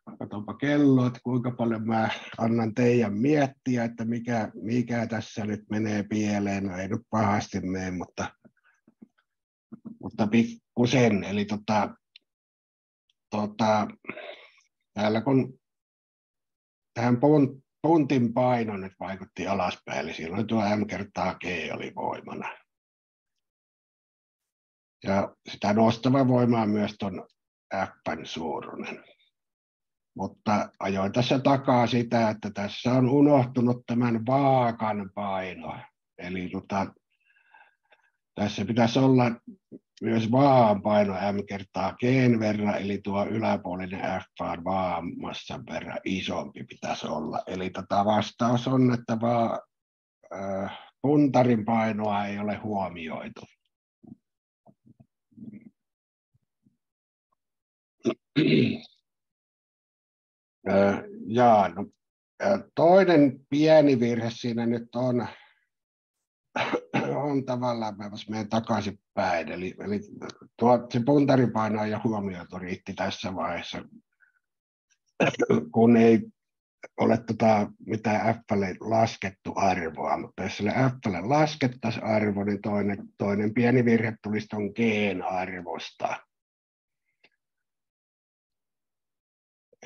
Katsotaanpa kello, että kuinka paljon mä annan teidän miettiä, että mikä tässä nyt menee pieleen. No ei nyt pahasti mene, mutta pikkusen. Eli täällä kun tähän puntin paino nyt vaikutti alaspäin, eli silloin tuo M kertaa G oli voimana. Ja sitä nostava voima on myös tuon F:n suuruinen. Mutta ajoin tässä takaa sitä, että tässä on unohtunut tämän vaakan paino. Eli tässä pitäisi olla myös vaan paino M kertaa G:n verran, eli tuo yläpuolinen F on maamassan verran isompi pitäisi olla. Eli vastaus on, että puntarin painoa ei ole huomioitu. Toinen pieni virhe siinä nyt on tavallaan, mä menen takaisinpäin, eli se puntaripaino ei ole huomioitu riitti tässä vaiheessa, kun ei ole mitään F:lle laskettu arvoa, mutta jos sille F:lle laskettaisiin arvo, niin toinen pieni virhe tulisi tuon G:n arvosta.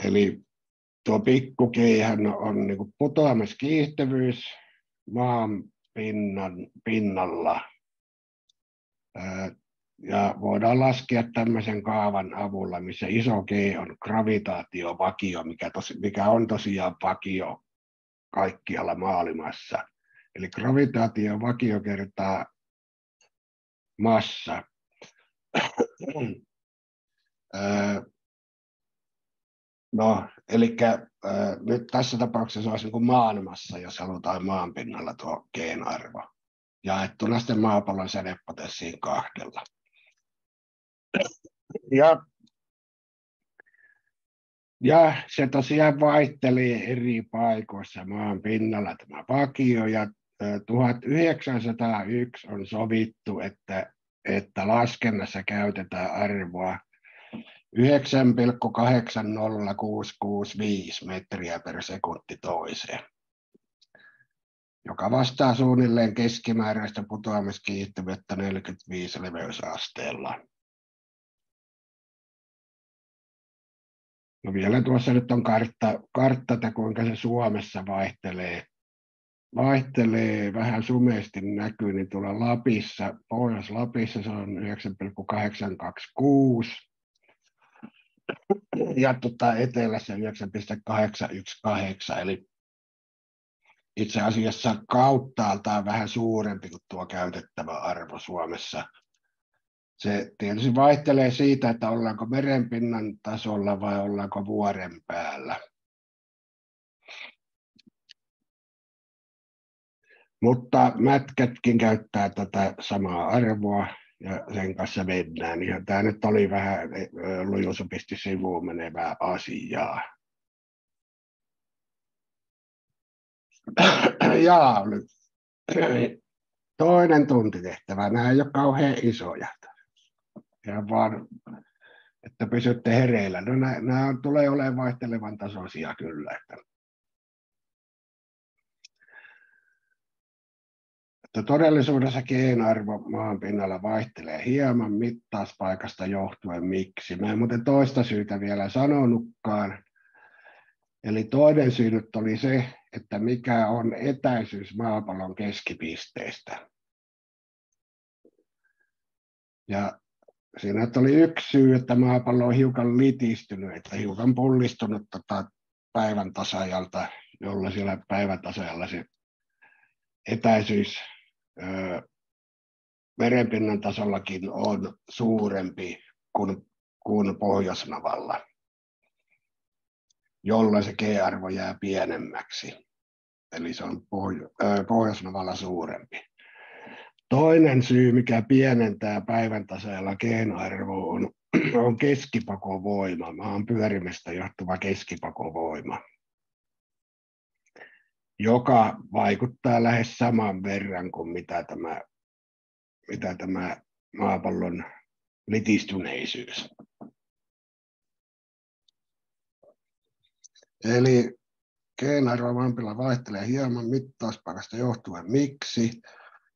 Eli tuo pikku G on niin kuin putoamiskiihtyvyys maan pinnalla. Ja voidaan laskea tämmöisen kaavan avulla, missä iso G on gravitaatiovakio, mikä on tosiaan vakio kaikkialla maailmassa. Eli gravitaatiovakio kertaa massa. No, eli nyt tässä tapauksessa olisi niin kuin maanmassa, jos halutaan maan pinnalla tuo G:n arvo, jaettuna sitten maapallon sädepotenssiin 2. Ja se tosiaan vaihtelee eri paikoissa maan pinnalla tämä vakio, ja 1901 on sovittu, että laskennassa käytetään arvoa 9,80665 metriä per sekunti toiseen, joka vastaa suunnilleen keskimääräistä putoamiskiihtyvyyttä 45 leveysasteella. No vielä tuossa nyt on kartta, että kuinka se Suomessa vaihtelee vähän sumeasti näkyy, niin tuolla Lapissa, Pohjois-Lapissa se on 9,826 ja etelässä 9,818, eli itse asiassa kauttaaltaan vähän suurempi kuin tuo käytettävä arvo Suomessa. Se tietysti vaihtelee siitä, että ollaanko merenpinnan tasolla vai ollaanko vuoren päällä. Mutta mätkätkin käyttää tätä samaa arvoa ja sen kanssa mennään. Ja tämä nyt oli vähän lujusopisti sivuun menevää asiaa. Ja toinen tuntitehtävä. Nämä ei ole kauhean isoja. Ihan vaan, että pysytte hereillä. No, nämä tulee olemaan vaihtelevan tasoisia kyllä. Että todellisuudessa G:n arvo maan pinnalla vaihtelee hieman mittauspaikasta johtuen. Miksi? Mä en muuten toista syytä vielä sanonutkaan. Eli toinen syy nyt oli se, että mikä on etäisyys maapallon keskipisteestä. Ja siinä oli yksi syy, että maapallo on hiukan litistynyt, että hiukan pullistunut päivän tasajalta, jolla siellä päivän tasajalla se etäisyys merenpinnan tasollakin on suurempi kuin Pohjoisnavalla, jolloin se G-arvo jää pienemmäksi. Eli se on Pohjoisnavalla suurempi. Toinen syy, mikä pienentää päivän tasajalla G-arvoa, on keskipakovoima, maan pyörimästä johtuva keskipakovoima, joka vaikuttaa lähes saman verran kuin mitä tämä maapallon litistyneisyys. Eli G-arvo maapallolla vaihtelee hieman mittauspaikasta johtuen. Miksi?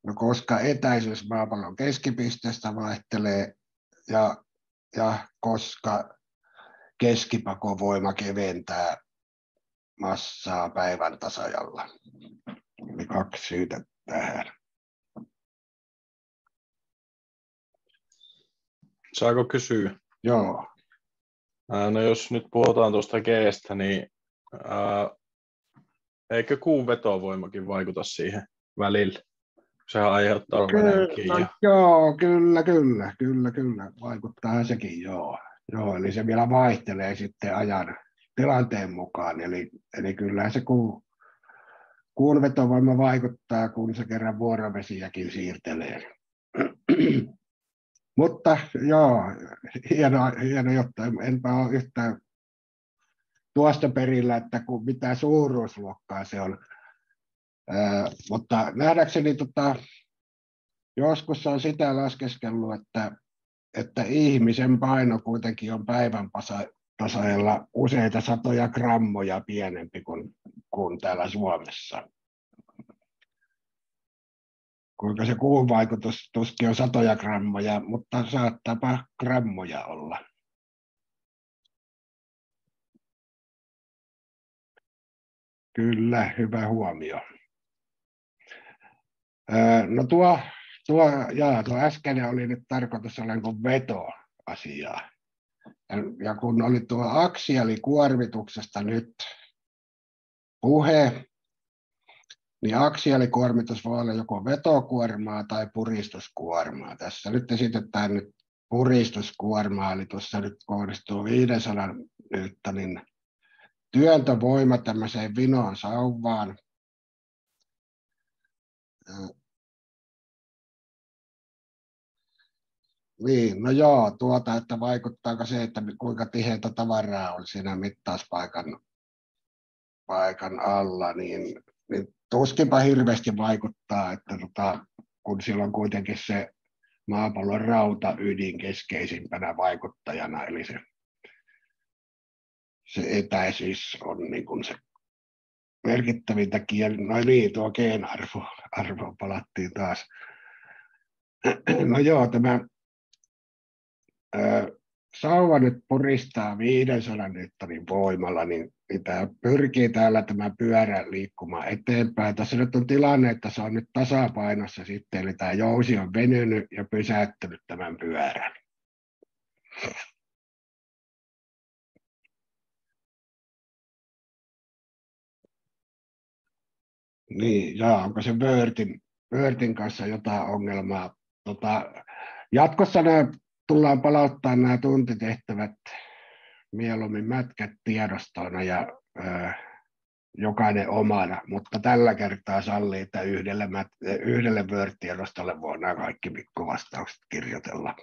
No, koska etäisyys maapallon keskipisteestä vaihtelee ja koska keskipakovoima keventää massaa päivän tasajalla. Eli 2 syytä tähän. Saako kysyä? Joo. No jos nyt puhutaan tuosta G:stä, niin eikö kuun vetovoimakin vaikuta siihen välillä? Sehän aiheuttaa veneenkin. Joo, kyllä. Vaikuttaa sekin, joo. Eli se vielä vaihtelee sitten ajan tilanteen mukaan. Eli kyllähän se kuun vetovoima vaikuttaa, kun se kerran vuorovesiäkin siirtelee. Mutta joo, hieno juttu. Enpä ole yhtään tuosta perillä, että mitä suuruusluokkaa se on. Mutta nähdäkseni joskus on sitä laskeskellut, että ihmisen paino kuitenkin on tasoilla useita satoja grammoja pienempi kuin täällä Suomessa. Kuinka se kuun vaikutus tuskin on satoja grammoja, mutta saattaapa grammoja olla. Kyllä, hyvä huomio. No tuo äskeinen oli nyt tarkoitus olla kuin vetoasiaa. Ja kun oli tuo aksiaalikuormituksesta nyt puhe, niin aksiaalikuormitus voi olla joko vetokuormaa tai puristuskuormaa. Tässä nyt esitetään nyt puristuskuormaa, eli tuossa nyt kohdistuu 500 newtonin työntövoima tämmöiseen vinoon sauvaan. Niin, no joo, että vaikuttaako se, että kuinka tiheätä tavaraa on siinä mittauspaikan alla, niin tuskinpa hirveästi vaikuttaa, että kun sillä on kuitenkin se maapallon rautaydin keskeisimpänä vaikuttajana, eli se etäisyys on niin kuin se merkittävintä no niin, tuo G-arvo palattiin taas. No joo, tämä sauva nyt puristaa 500 newtonin voimalla, niin tämä pyrkii täällä tämä pyörä liikkumaan eteenpäin. Tässä nyt on tilanne, että se on nyt tasapainossa sitten, eli tämä jousi on venynyt ja pysäyttänyt tämän pyörän. Niin, ja onko se Wordin kanssa jotain ongelmaa? Jatkossa tullaan palauttaa nämä tuntitehtävät mieluummin mätkät tiedostoina ja jokainen omana, mutta tällä kertaa sallii, että yhdelle Word-tiedostolle voi nämä kaikki pikkuvastaukset kirjoitella.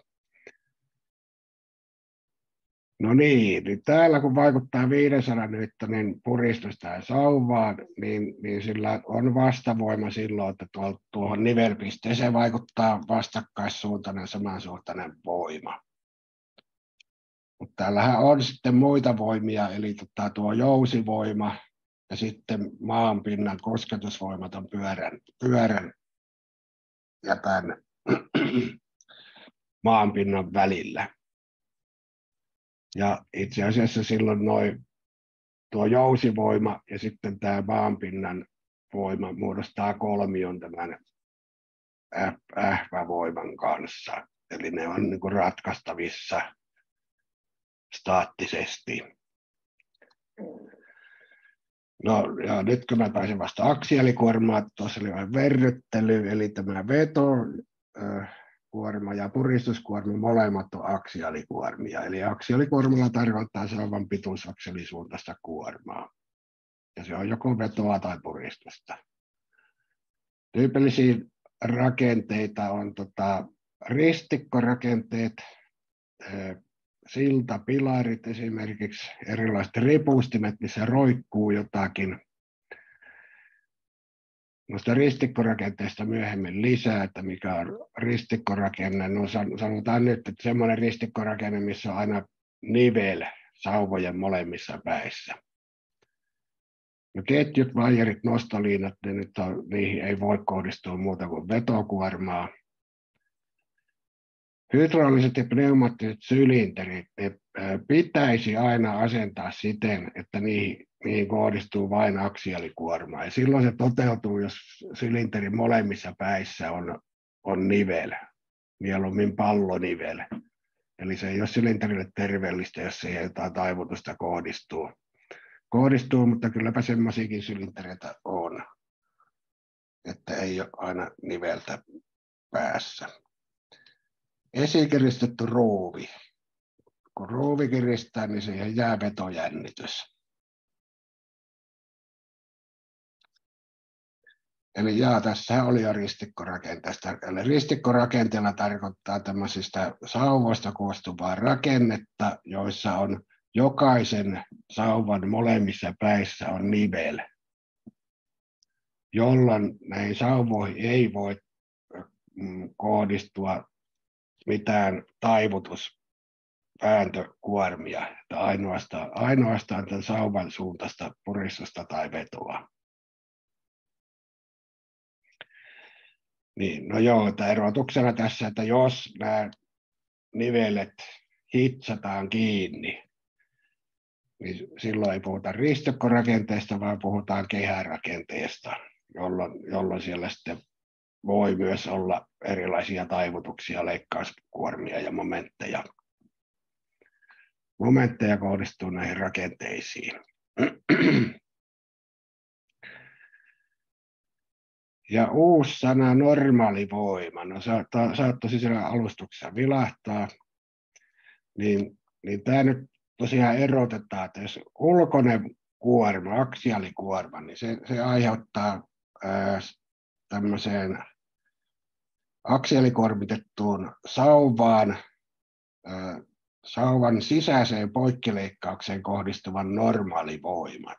No niin täällä kun vaikuttaa 500 newtonin puristus tähän sauvaan, niin sillä on vastavoima silloin, että tuohon nivelpisteeseen vaikuttaa vastakkaissuuntainen samansuuntainen voima. Mutta täällähän on sitten muita voimia, eli tuo jousivoima ja sitten maanpinnan kosketusvoimat on pyörän ja tämän maanpinnan välillä. Ja itse asiassa silloin tuo jousivoima ja sitten tämä maanpinnan voima muodostaa kolmion tämän ähvävoiman kanssa. Eli ne on niin kuin ratkaistavissa staattisesti. No ja nyt kun mä pääsin vasta aksiaalikuormaan, tuossa oli vain verryttely, eli tämä vetokuorma ja puristuskuorma molemmat on aksiaalikuormia. Eli aksiaalikuormalla tarkoittaa sauvan pituusakselisuuntaista kuormaa. Ja se on joko vetoa tai puristusta. Tyypillisiä rakenteita on ristikkorakenteet, siltapilarit esimerkiksi, erilaiset ripustimet, missä roikkuu jotakin. Noista ristikkorakenteista myöhemmin lisää, että mikä on ristikkorakenne. No sanotaan nyt, että semmoinen ristikkorakenne, missä on aina nivel sauvojen molemmissa päissä. No ketjut, vaijerit, nostoliinat, niihin ei voi kohdistua muuta kuin vetokuormaa. Hydrauliset ja pneumaattiset sylinterit pitäisi aina asentaa siten, että niihin kohdistuu vain aksiaalikuormaa. Ja silloin se toteutuu, jos sylinterin molemmissa päissä on nivel, mieluummin pallonivel. Eli se ei ole sylinterille terveellistä, jos siihen jotain taivutusta kohdistuu, mutta kylläpä semmoisiakin sylintereitä on, että ei ole aina niveltä päässä. Esikiristetty ruuvi. Kun ruuvi kiristää, niin siihen jää vetojännitys. Eli tässä oli jo ristikkorakenteesta. Eli ristikkorakenteella tarkoittaa tämmöisistä sauvoista koostuvaa rakennetta, joissa on jokaisen sauvan molemmissa päissä on nivel, jolloin näihin sauvoihin ei voi kohdistua mitään vääntökuormia, että ainoastaan tämän sauvan suuntaista puristusta tai vetoa. Niin, no joo, että erotuksena tässä, että jos nämä nivelet hitsataan kiinni, niin silloin ei puhuta ristikkorakenteesta, vaan puhutaan kehärakenteesta, jolloin siellä sitten voi myös olla erilaisia taivutuksia, leikkauskuormia ja momentteja kohdistuu näihin rakenteisiin. Ja uusi sana normaalivoima, no saattaisi siellä alustuksessa vilahtaa, niin tämä nyt tosiaan erotetaan, että jos ulkoinen kuorma, aksiaalikuorma, niin se aiheuttaa tämmöiseen aksiaalikuormitettuun sauvan sisäiseen poikkileikkaukseen kohdistuvan normaalivoiman.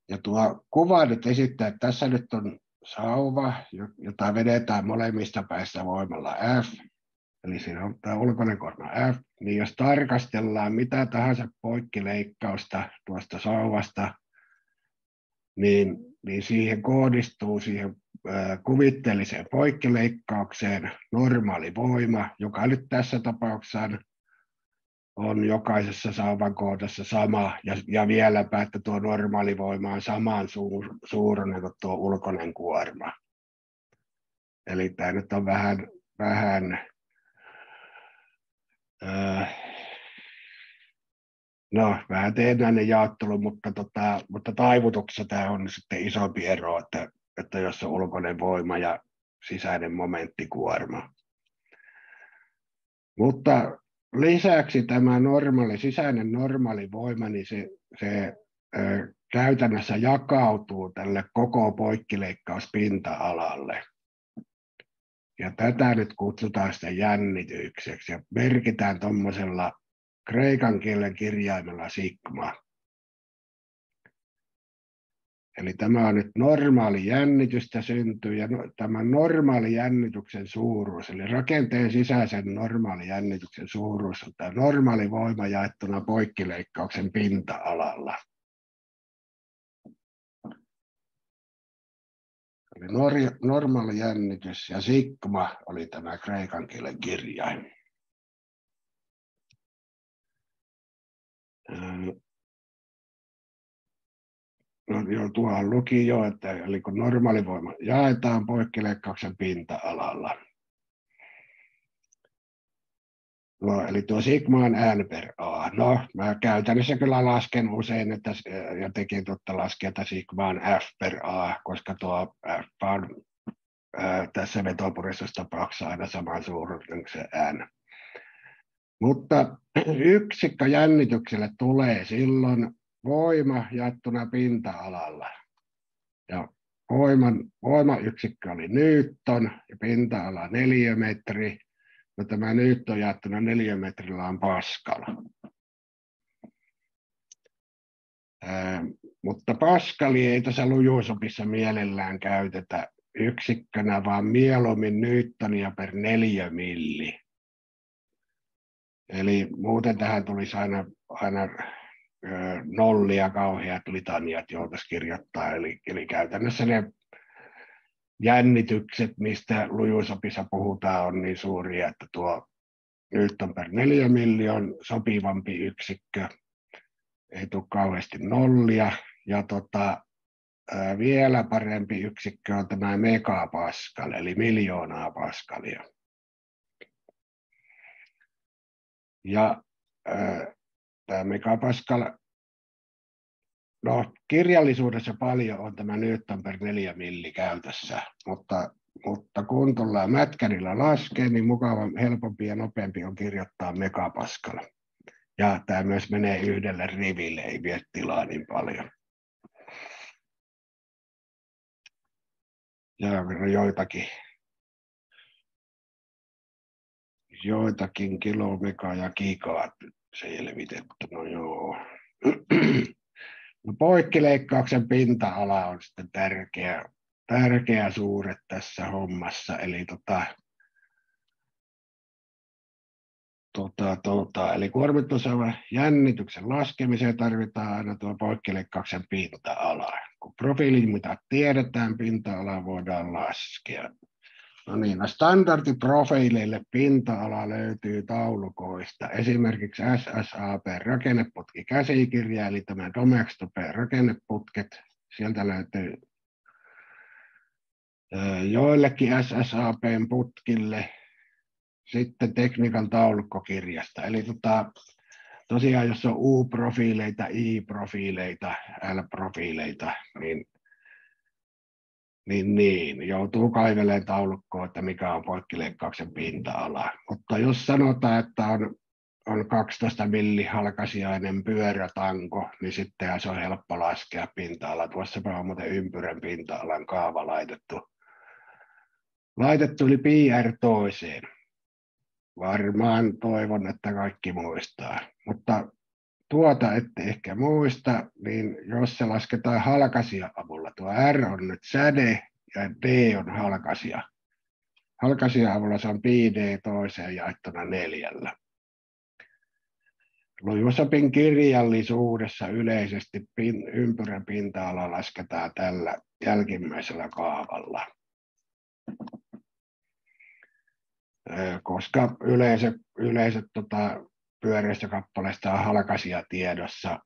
Ja tuo kuva nyt esittää, että tässä nyt on sauva, jota vedetään molemmista päistä voimalla F, eli siinä on tämä ulkoinen kuorma F, niin jos tarkastellaan mitä tahansa poikkileikkausta tuosta sauvasta, niin siihen kohdistuu siihen kuvitteelliseen poikkileikkaukseen normaali voima, joka nyt tässä tapauksessa on jokaisessa sauvan kohdassa sama, ja vieläpä, että tuo normaali voima on saman suuruinen kuin tuo ulkoinen kuorma. Eli tämä nyt on vähän teennäinen jaottelu, mutta taivutuksessa tämä on sitten isompi ero, että jos on ulkoinen voima ja sisäinen momenttikuorma. Mutta lisäksi tämä sisäinen normaali voima, niin se käytännössä jakautuu tälle koko poikkileikkauspinta-alalle. Ja tätä nyt kutsutaan sitten jännitykseksi ja merkitään tuommoisella kreikan kielen kirjaimella sigma. Eli tämä on nyt normaali jännitystä syntyy, ja tämän normaali jännityksen suuruus, eli rakenteen sisäisen normaali jännityksen suuruus on tämä normaali voima jaettuna poikkileikkauksen pinta-alalla. Eli normaali jännitys ja sigma oli tämä kreikan kielen kirjain. No, tuohon luki jo, että eli kun normaalivoima jaetaan poikkileikkauksen pinta-alalla. No, eli tuo sigma on n per a. No, mä käytännössä kyllä lasken usein, ja tekin laskea, että sigma on f per a, koska tuo f on tässä vetopuristustapauksessa aina saman suuruinen kuin se n. Mutta yksikköjännitykselle tulee silloin voima jaettuna pinta-alalla. Ja voimayksikkö oli newton ja pinta-ala neliömetri. No, tämä newton jaettuna neliömetrillä on Pascal. Mutta Pascalia ei tässä lujuusopissa mielellään käytetä yksikkönä, vaan mieluummin newtonia per neliömilli. Eli muuten tähän tulisi aina nollia kauheat litaniat joutuisi kirjoittaa. Eli käytännössä ne jännitykset, mistä lujuusopissa puhutaan, on niin suuria, että tuo newton per neliömilli on sopivampi yksikkö. Ei tule kauheasti nollia. Ja vielä parempi yksikkö on tämä megapascal, eli miljoonaa paskalia. Ja tämä megapascal, no kirjallisuudessa paljon on tämä newton per neliömilli käytössä, mutta kun tullaan mätkärillä laskeen, niin helpompi ja nopeampi on kirjoittaa megapascal. Ja tämä myös menee yhdelle riville, ei vie tilaa niin paljon. Ja joitakin kilomega ja gigaa selvitetty, no joo. No, poikkileikkauksen pinta-ala on sitten tärkeä suure tässä hommassa, eli Eli kuormitusalan jännityksen laskemiseen tarvitaan aina tuo poikkileikkauksen pinta-ala. Kun profiilimitat tiedetään, pinta-ala voidaan laskea. No niin, standardiprofiileille pinta-ala löytyy taulukoista. Esimerkiksi SSAP-rakenneputkikäsikirja, eli tämä Domextop-rakenneputket. Sieltä löytyy joillekin SSAP-putkille sitten tekniikan taulukkokirjasta. Eli tosiaan, jos on U-profiileita, I-profiileita, L-profiileita, niin joutuu kaivelemaan taulukkoon, että mikä on poikkileikkauksen pinta-ala. Mutta jos sanotaan, että on 12 millihalkaisiainen pyörätanko, niin sittenhän se on helppo laskea pinta-ala. Tuossa on muuten ympyrän pinta-alan kaava laitettu yli PR toiseen. Varmaan toivon, että kaikki muistaa. Mutta ette ehkä muista, niin jos se lasketaan halkaisia avulla, tuo R on nyt säde ja D on halkaisia. Halkaisia avulla se on pi D toiseen jaettuna 4. Luivuusopin kirjallisuudessa yleisesti ympyrän pinta-ala lasketaan tällä jälkimmäisellä kaavalla. Koska yleensä pyöreistä kappaleista on halkaisia tiedossa,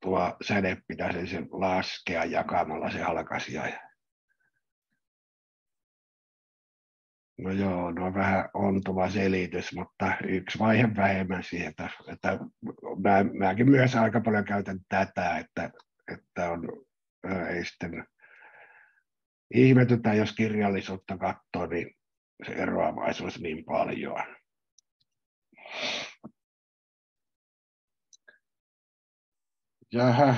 tuo säde pitäisi laskea jakamalla se halkaisia. No joo, no vähän ontuva selitys, mutta yksi vaihe vähemmän siihen, että mäkin myös aika paljon käytän tätä, että ei sitten ihmetytä, jos kirjallisuutta katsoo, niin se eroavaisuus niin paljon. Jaha,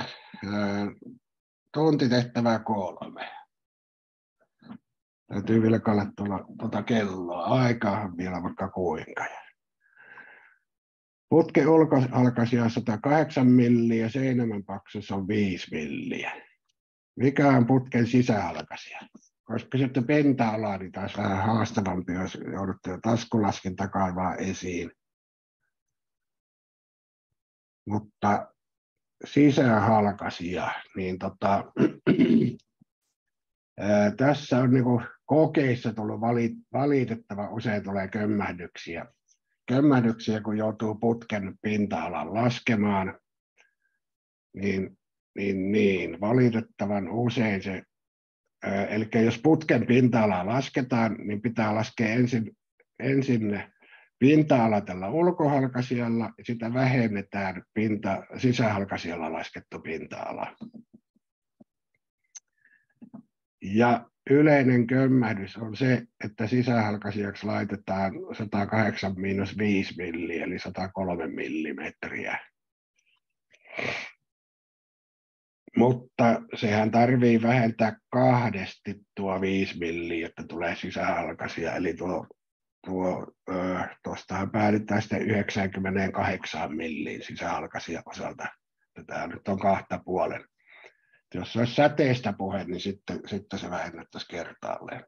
tuntitehtävää 3. Täytyy vielä katsella tuota kelloa. Aikaa on vielä vaikka kuinka. Putken ulkohalkaisia 108 milliä, seinämän paksuus on 5 milliä. Mikä on putken sisähalkaisia? Koska sitten pinta-ala, niin taas vähän haastavampi, jos joudutte jo taskulaskinta kaivaa esiin. Mutta sisähalkaisia, niin tässä on niin kokeissa tullut valitettavan usein tulee kömmähdyksiä. Kömmähdyksiä, kun joutuu putken pinta-alan laskemaan, niin valitettavan usein se, eli jos putken pinta-alaa lasketaan, niin pitää laskea ensin pinta-ala tällä ulkohalkaisijalla, ja sitä vähennetään sisähalkaisijalla laskettu pinta-ala. Ja yleinen kömmähdys on se, että sisähalkaisijaksi laitetaan 108 - 5 milliä, eli 103 millimetriä. Mutta sehän tarvii vähentää 2 tuo 5 milliä, että tulee sisähalkaisija, eli tuostahan päädytään sitten 98 milliin sisähalkaisijan osalta. Tämä nyt on 2,5. Jos olisi säteestä puhe, niin sitten se vähennettäisiin kertaalleen.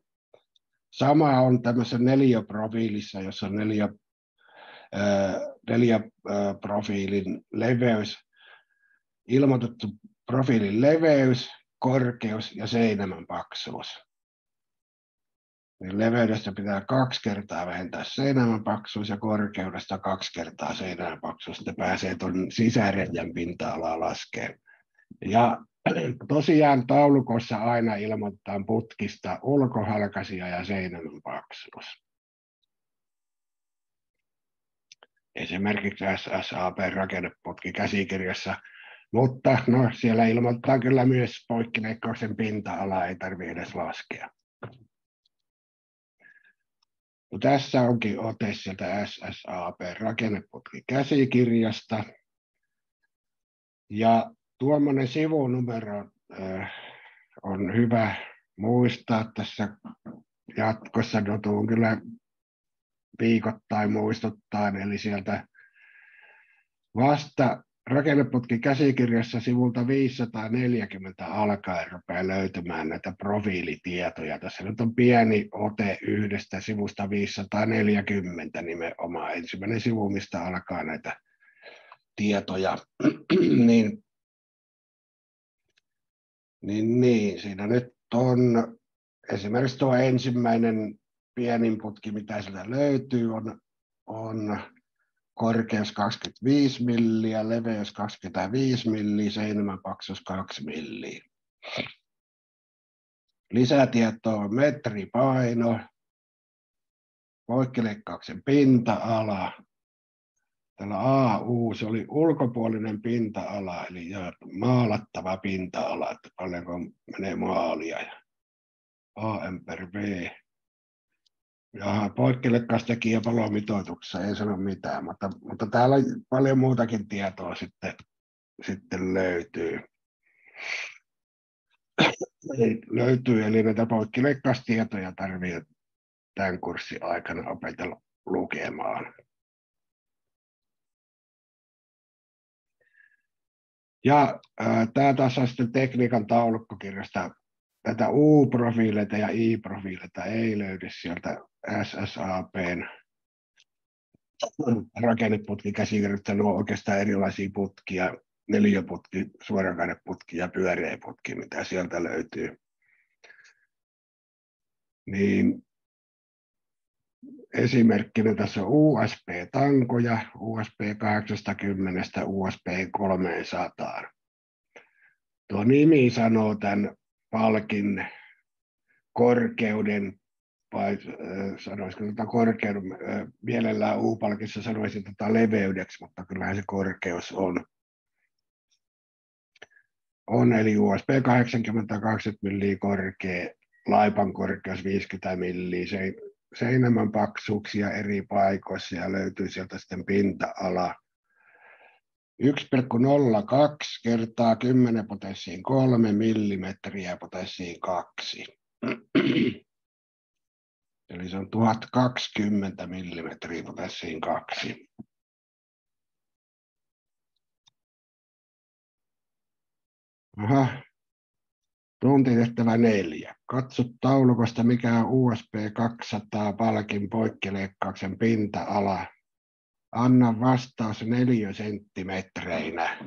Sama on tämmöisessä neliöprofiilissa, jossa on neliöprofiilin leveys, ilmoitettu profiilin leveys, korkeus ja seinämän paksuus. Niin leveydestä pitää 2 kertaa vähentää seinämän paksuus ja korkeudesta 2 kertaa seinämän paksuus, että pääsee tuon sisäreiän pinta-alaa laskemaan. Ja tosiaan taulukossa aina ilmoitetaan putkista ulkohalkaisija ja seinämän paksuus. Esimerkiksi SSAP-rakenneputki käsikirjassa, mutta no, siellä ilmoitetaan kyllä myös poikkileikkauksen pinta-ala, ei tarvitse edes laskea. No, tässä onkin ote sieltä SSAP-rakenneputki käsikirjasta. Ja tuommoinen sivunumero on hyvä muistaa tässä jatkossa, tuun kyllä viikoittain muistuttaa, eli sieltä vasta rakenneputki käsikirjassa sivulta 540 alkaen rupeaa löytymään näitä profiilitietoja. Tässä nyt on pieni ote yhdestä sivusta 540 nimenomaan. Ensimmäinen sivu, mistä alkaa näitä tietoja. niin, siinä nyt on esimerkiksi tuo ensimmäinen pienin putki, mitä sieltä löytyy, on korkeus 25 milliä, leveys 25 milliä, seinämän paksuus 2 milliä. Lisätietoa on metripaino, poikkileikkauksen pinta-ala. Tällä AU, se oli ulkopuolinen pinta-ala, eli maalattava pinta-ala, että paljonko menee maalia. Ja AM per V. Ja poikkileikkaustekijä palomitoituksessa ei sano mitään, mutta täällä paljon muutakin tietoa sitten löytyy. Eli näitä poikkileikkaustietoja tarvitsee tämän kurssin aikana opetella lukemaan. Ja tämä taas on sitten tekniikan taulukkokirjasta. Tätä U-profiileita ja I-profiileita ei löydy sieltä SSAP:n rakenneputkikäsikirjoista. Nuo on oikeastaan erilaisia putkia, neliöputki, suorakaideputki ja pyöreä putki, mitä sieltä löytyy. Niin esimerkkinä tässä on USB-tankoja, USB 80, USB 300. Tuo nimi sanoo tämän palkin korkeuden, vai sanoisiko korkeuden, mielellään U-palkissa sanoisin leveydeksi, mutta kyllähän se korkeus on. Eli USB 80 20 milliä korkea, laipan korkeus 50 milliä, seinämän paksuuksia eri paikoissa ja löytyy sieltä sitten pinta-ala 1,02 kertaa 10 potenssiin 3 millimetriä potenssiin 2. Eli se on 1020 millimetriä potenssiin 2. Tuntitehtävä 4. Katso taulukosta, mikä on USB 200 palkin poikkileikkauksen pinta-ala. Anna vastaus 4 senttimetreinä.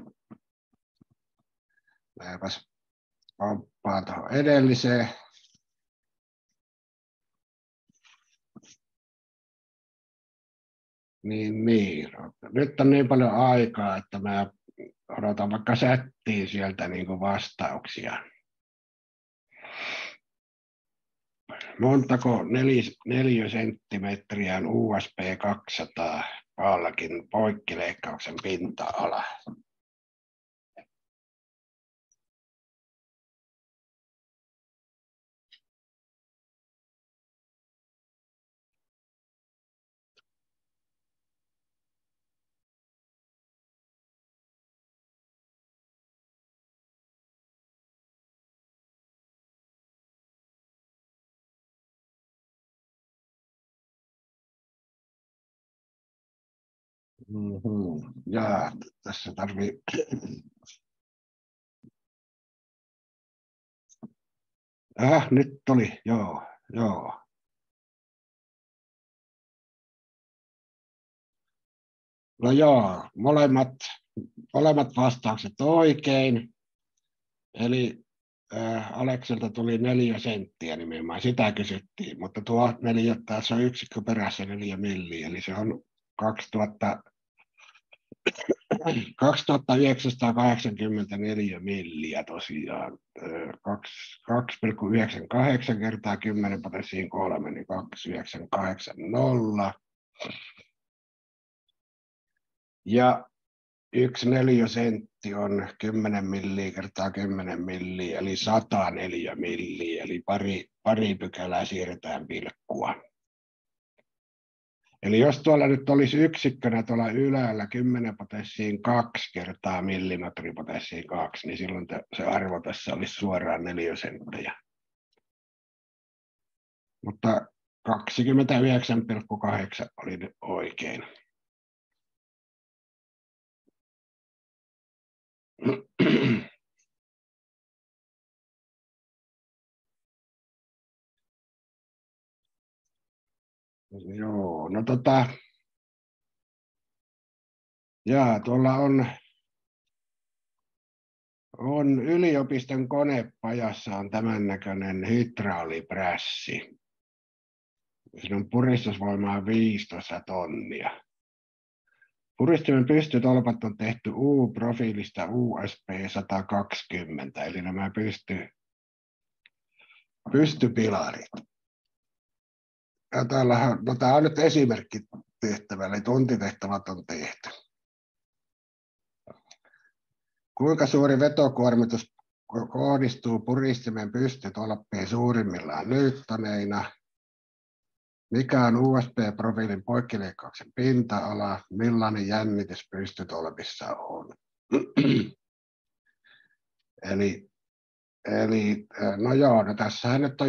Lähdepäs pomppaan tuohon edelliseen. Niin. Nyt on niin paljon aikaa, että mä odotan vaikka sättiin sieltä niin kuin vastauksia. Montako 4 senttimetriä on USB 200 palkin poikkileikkauksen pinta-ala? Ja tässä tarvii nyt tuli, joo. No joo, molemmat vastaukset oikein. Eli Aleksilta tuli 4 senttiä nimenomaan, sitä kysyttiin, mutta tuo 4, tässä on yksikkö perässä 4 milliä, eli se on 2984 milliä tosiaan. 2,98 kertaa 10 potenssiin 3, niin 2980. Ja 1 neliösentti on 10 milliä kertaa 10 milliä, eli 104 milliä, eli pari pykälää siirretään pilkkua. Eli jos tuolla nyt olisi yksikkönä tuolla ylhäällä 10 potenssiin 2 kertaa millimetri potenssiin 2, niin silloin se arvo tässä olisi suoraan 4 senttejä. Mutta 29,8 oli oikein. Joo, no tuolla on yliopiston konepajassa on tämän näköinen hydrauliprässi. Siinä on puristusvoimaa 15 tonnia. Puristimen pystytolpat on tehty U-profiilista USB 120, eli nämä pystypilarit. Ja tämä on nyt esimerkkitehtävä, eli tuntitehtävät on tehty. Kuinka suuri vetokuormitus kohdistuu puristimen pystytolppiin suurimmillaan newtoneina? Mikä on USB-profiilin poikkileikkauksen pinta-ala? Millainen jännitys pystytolpissa on? No tässähän nyt on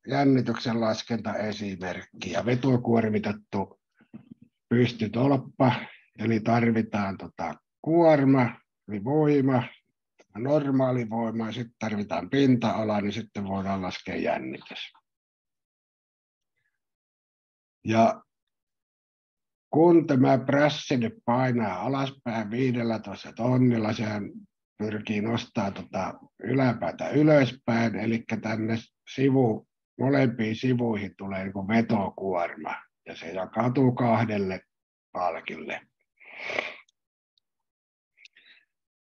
jännityksen laskentaesimerkki ja vetokuormitettu pystytolppa, eli tarvitaan kuorma, eli voima, normaali voima ja sitten tarvitaan pinta-ala, niin sitten voidaan laskea jännitys. Ja kun tämä prässi nyt painaa alaspäin 15 tonnilla, sehän pyrkii nostamaan yläpäätä ylöspäin, eli tänne molempiin sivuihin tulee niin vetokuorma, ja se jakautuu 2 palkille.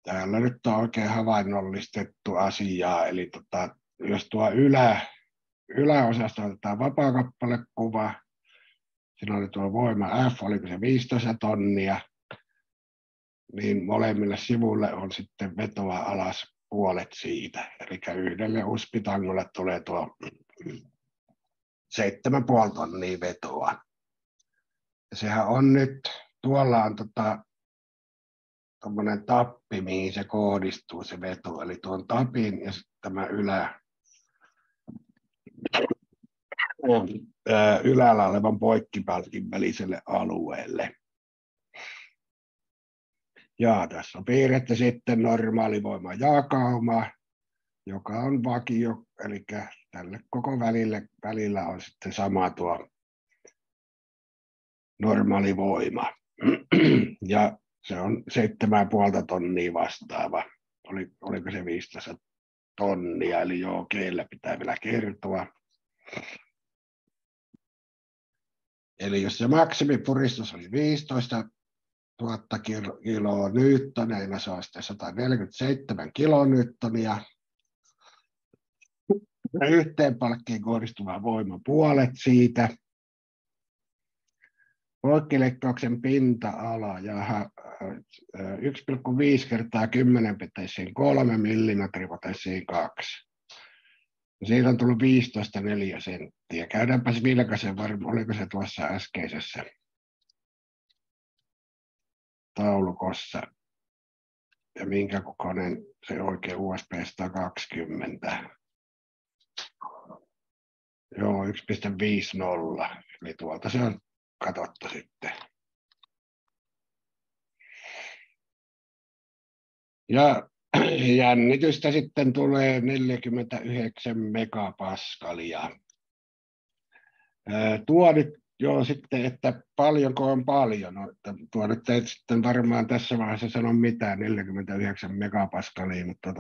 Täällä nyt on oikein havainnollistettu asiaa, eli jos tuo yläosasta otetaan vapaakappalekuva, siinä oli tuo voima F, oliko se 15 tonnia, niin molemmille sivuille on sitten vetoa alas puolet siitä. Eli yhdelle uspitangolle tulee tuo 7,5 tonnia vetoa. Ja sehän on nyt, tuolla on tuommoinen tappi, mihin se kohdistuu se veto, eli tuon tapin ja sitten tämä ylällä olevan poikkipälkin väliselle alueelle. Ja tässä on piirretty sitten normaalivoimajakauma, joka on vakio, eli tälle koko välillä on sitten sama tuo normaalivoima. Ja se on 7,5 tonnia vastaava. Oliko se 15 tonnia, eli joo, keillä pitää vielä kertoa. Eli jos se maksimipuristus oli 15 000 kiloa newtoneina, se on sitten 147 kilonewtonia. Yhteen palkkiin kohdistuva voima puolet siitä. Poikkileikkauksen pinta-ala ja 1,5 kertaa 10 potenssiin 3 millimetri potenssiin 2. Siitä on tullut 15 4 senttiä. Käydäänpäs vilkaisen, oliko se tuossa äskeisessä taulukossa. Ja minkä kokoinen se oikein USB 120. Joo, 1,50. Eli tuolta se on katsottu sitten. Ja jännitystä sitten tulee 49 megapaskalia. Tuo nyt jo sitten, että paljonko on paljon. No, tuo nyt ei sitten varmaan tässä vaiheessa sano mitään 49 megapaskalia, mutta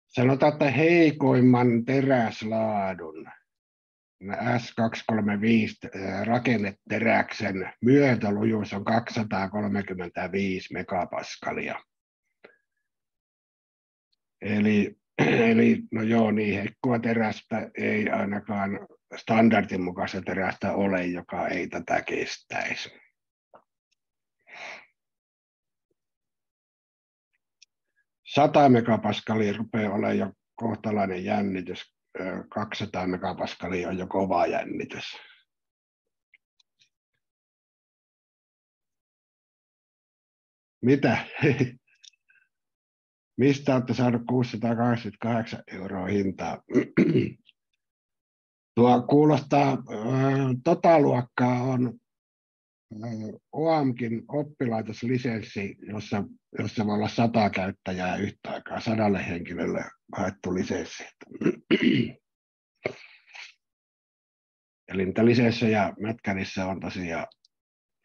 sanotaan, että heikoimman teräslaadun S235 rakenneteräksen myötälujuus on 235 megapaskalia. Eli no joo, niin heikkoa terästä ei ainakaan standardin mukaista terästä ole, joka ei tätä kestäisi. Sata megapaskalia rupeaa olemaan jo kohtalainen jännitys. 200 megapaskalia on jo kova jännitys. Mitä? Mistä olette saanut 688 € hintaa? Tuo kuulostaa, luokkaa on OAMKin oppilaitoslisenssi, jossa voi olla 100 käyttäjää yhtä aikaa, 100 henkilölle haettu lisenssi. Eli niitä liseissä ja mätkänissä on tosiaan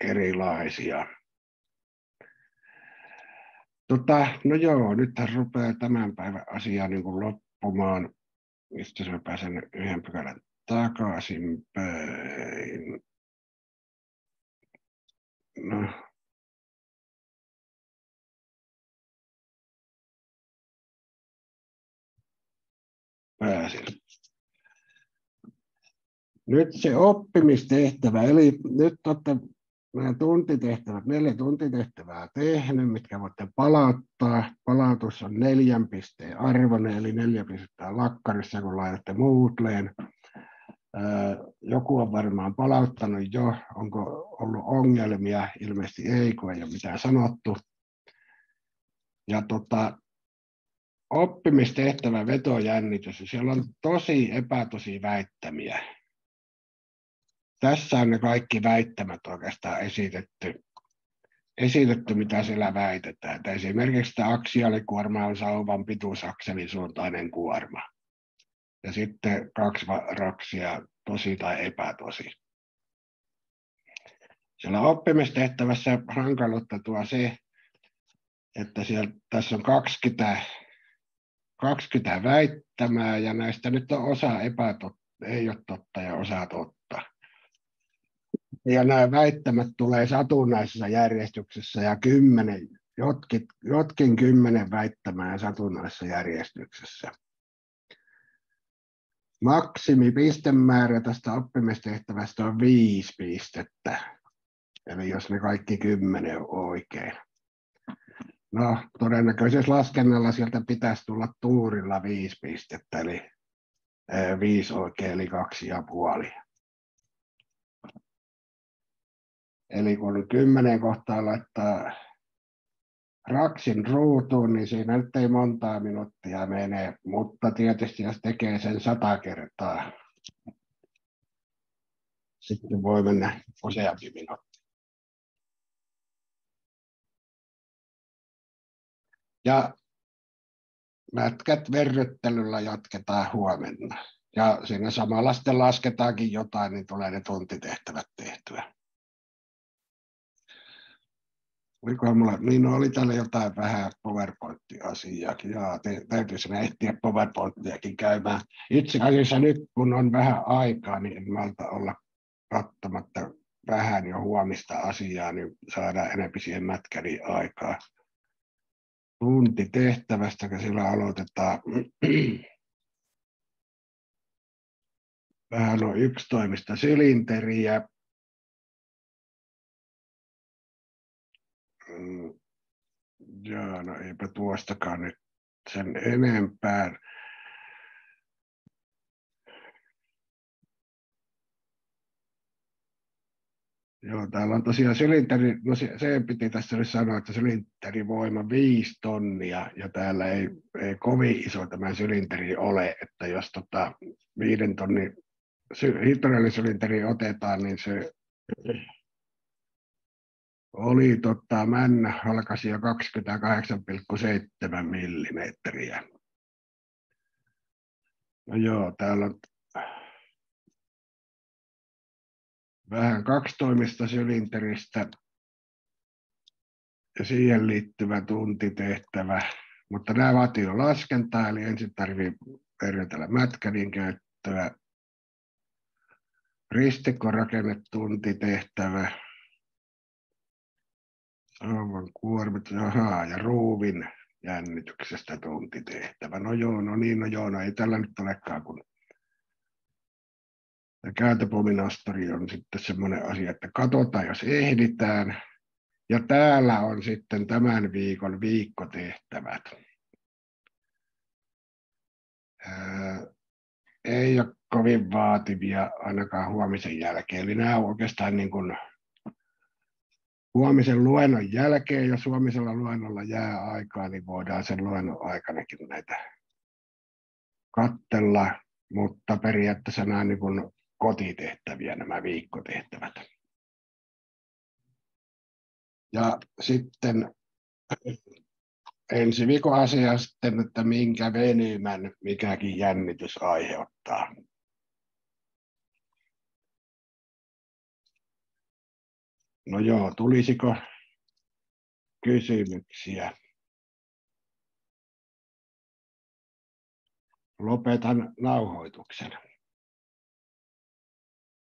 erilaisia. No joo, nythän rupeaa tämän päivän asia niin kuin loppumaan. Mistä mä pääsen yhden pykälän takaisin päin. No. Pääsin. Nyt se oppimistehtävä, eli nyt olette nämä tuntitehtävät, 4 tuntitehtävää tehnyt, mitkä voitte palauttaa. Palautus on 4 pisteen arvoinen, eli 4 pistettä lakkarissa, kun laitatte Moodleen. Joku on varmaan palauttanut jo, onko ollut ongelmia, ilmeisesti ei, kun ei ole mitään sanottu. Ja oppimistehtävä vetojännitys, siellä on tosi epätosi väittämiä. Tässä on ne kaikki väittämät oikeastaan esitetty mitä siellä väitetään. Että esimerkiksi tämä aksiaalikuorma on sauvan pituusakselin suuntainen kuorma. Ja sitten 2 raksia, tosi tai epätosi. Siellä oppimistehtävässä hankaluutta tuo se, että tässä on 20 väittämää ja näistä nyt on osa ei ole totta ja osa totta. Ja nämä väittämät tulee satunnaisessa järjestyksessä ja jotkin 10 väittämää satunnaisessa järjestyksessä. Maksimipistemäärä tästä oppimistehtävästä on 5 pistettä. Eli jos ne kaikki 10 on oikein. No, todennäköisesti laskennalla sieltä pitäisi tulla tuurilla 5 pistettä, eli 5 oikein, eli 2,5. Eli kun 10 kohtaa laittaa raksin ruutuun, niin siinä nyt ei montaa minuuttia mene, mutta tietysti jos tekee sen 100 kertaa, sitten voi mennä useampi minuutti. Ja mätkät verryttelyllä jatketaan huomenna. Ja siinä samalla sitten lasketaankin jotain, niin tulee ne tuntitehtävät tehtyä. Niin oli täällä jotain vähän PowerPoint-asiaakin. Täytyisi ehtiä PowerPointiakin käymään. Itse asiassa nyt, kun on vähän aikaa, niin en malta olla katsomatta vähän jo huomista asiaa, niin saadaan enemmän siihen mätkäriin aikaa. Tuntitehtävästä, kun sillä aloitetaan. Vähän on yksitoimista sylinteriä. Joo, no eipä tuostakaan nyt sen enempää. Joo, täällä on tosiaan sylinteri, no se piti tässä nyt sanoa, että sylinterivoima 5 tonnia, ja täällä ei kovin iso tämä sylinteri ole, että jos 5 tonnin hydraulisylinteri otetaan, niin se oli männä halkasi jo 28,7 millimetriä. No joo, täällä on vähän kaksitoimista sylinteristä ja siihen liittyvä tuntitehtävä, mutta nämä vaatii jo laskentaa, eli ensin tarvitsee verrytellä mätkänin käyttöä. Ristikkorakennetuntitehtävä. Sauvan kuormit, ja ruuvin jännityksestä tuntitehtävä. No ei tällä nyt olekaan, kun kääntöpominastori on sitten semmoinen asia, että katsotaan, jos ehditään. Ja täällä on sitten tämän viikon viikkotehtävät. Ei ole kovin vaativia ainakaan huomisen jälkeen. Eli nämä on oikeastaan niin kuin huomisen luennon jälkeen, jos huomisella luennolla jää aikaa, niin voidaan sen luennon aikanakin näitä katsella, mutta periaatteessa nämä niin kuin kotitehtäviä, nämä viikkotehtävät. Ja sitten ensi viikon asia sitten, että minkä venymän mikäkin jännitys aiheuttaa. No joo, tulisiko kysymyksiä? Lopetan nauhoituksen.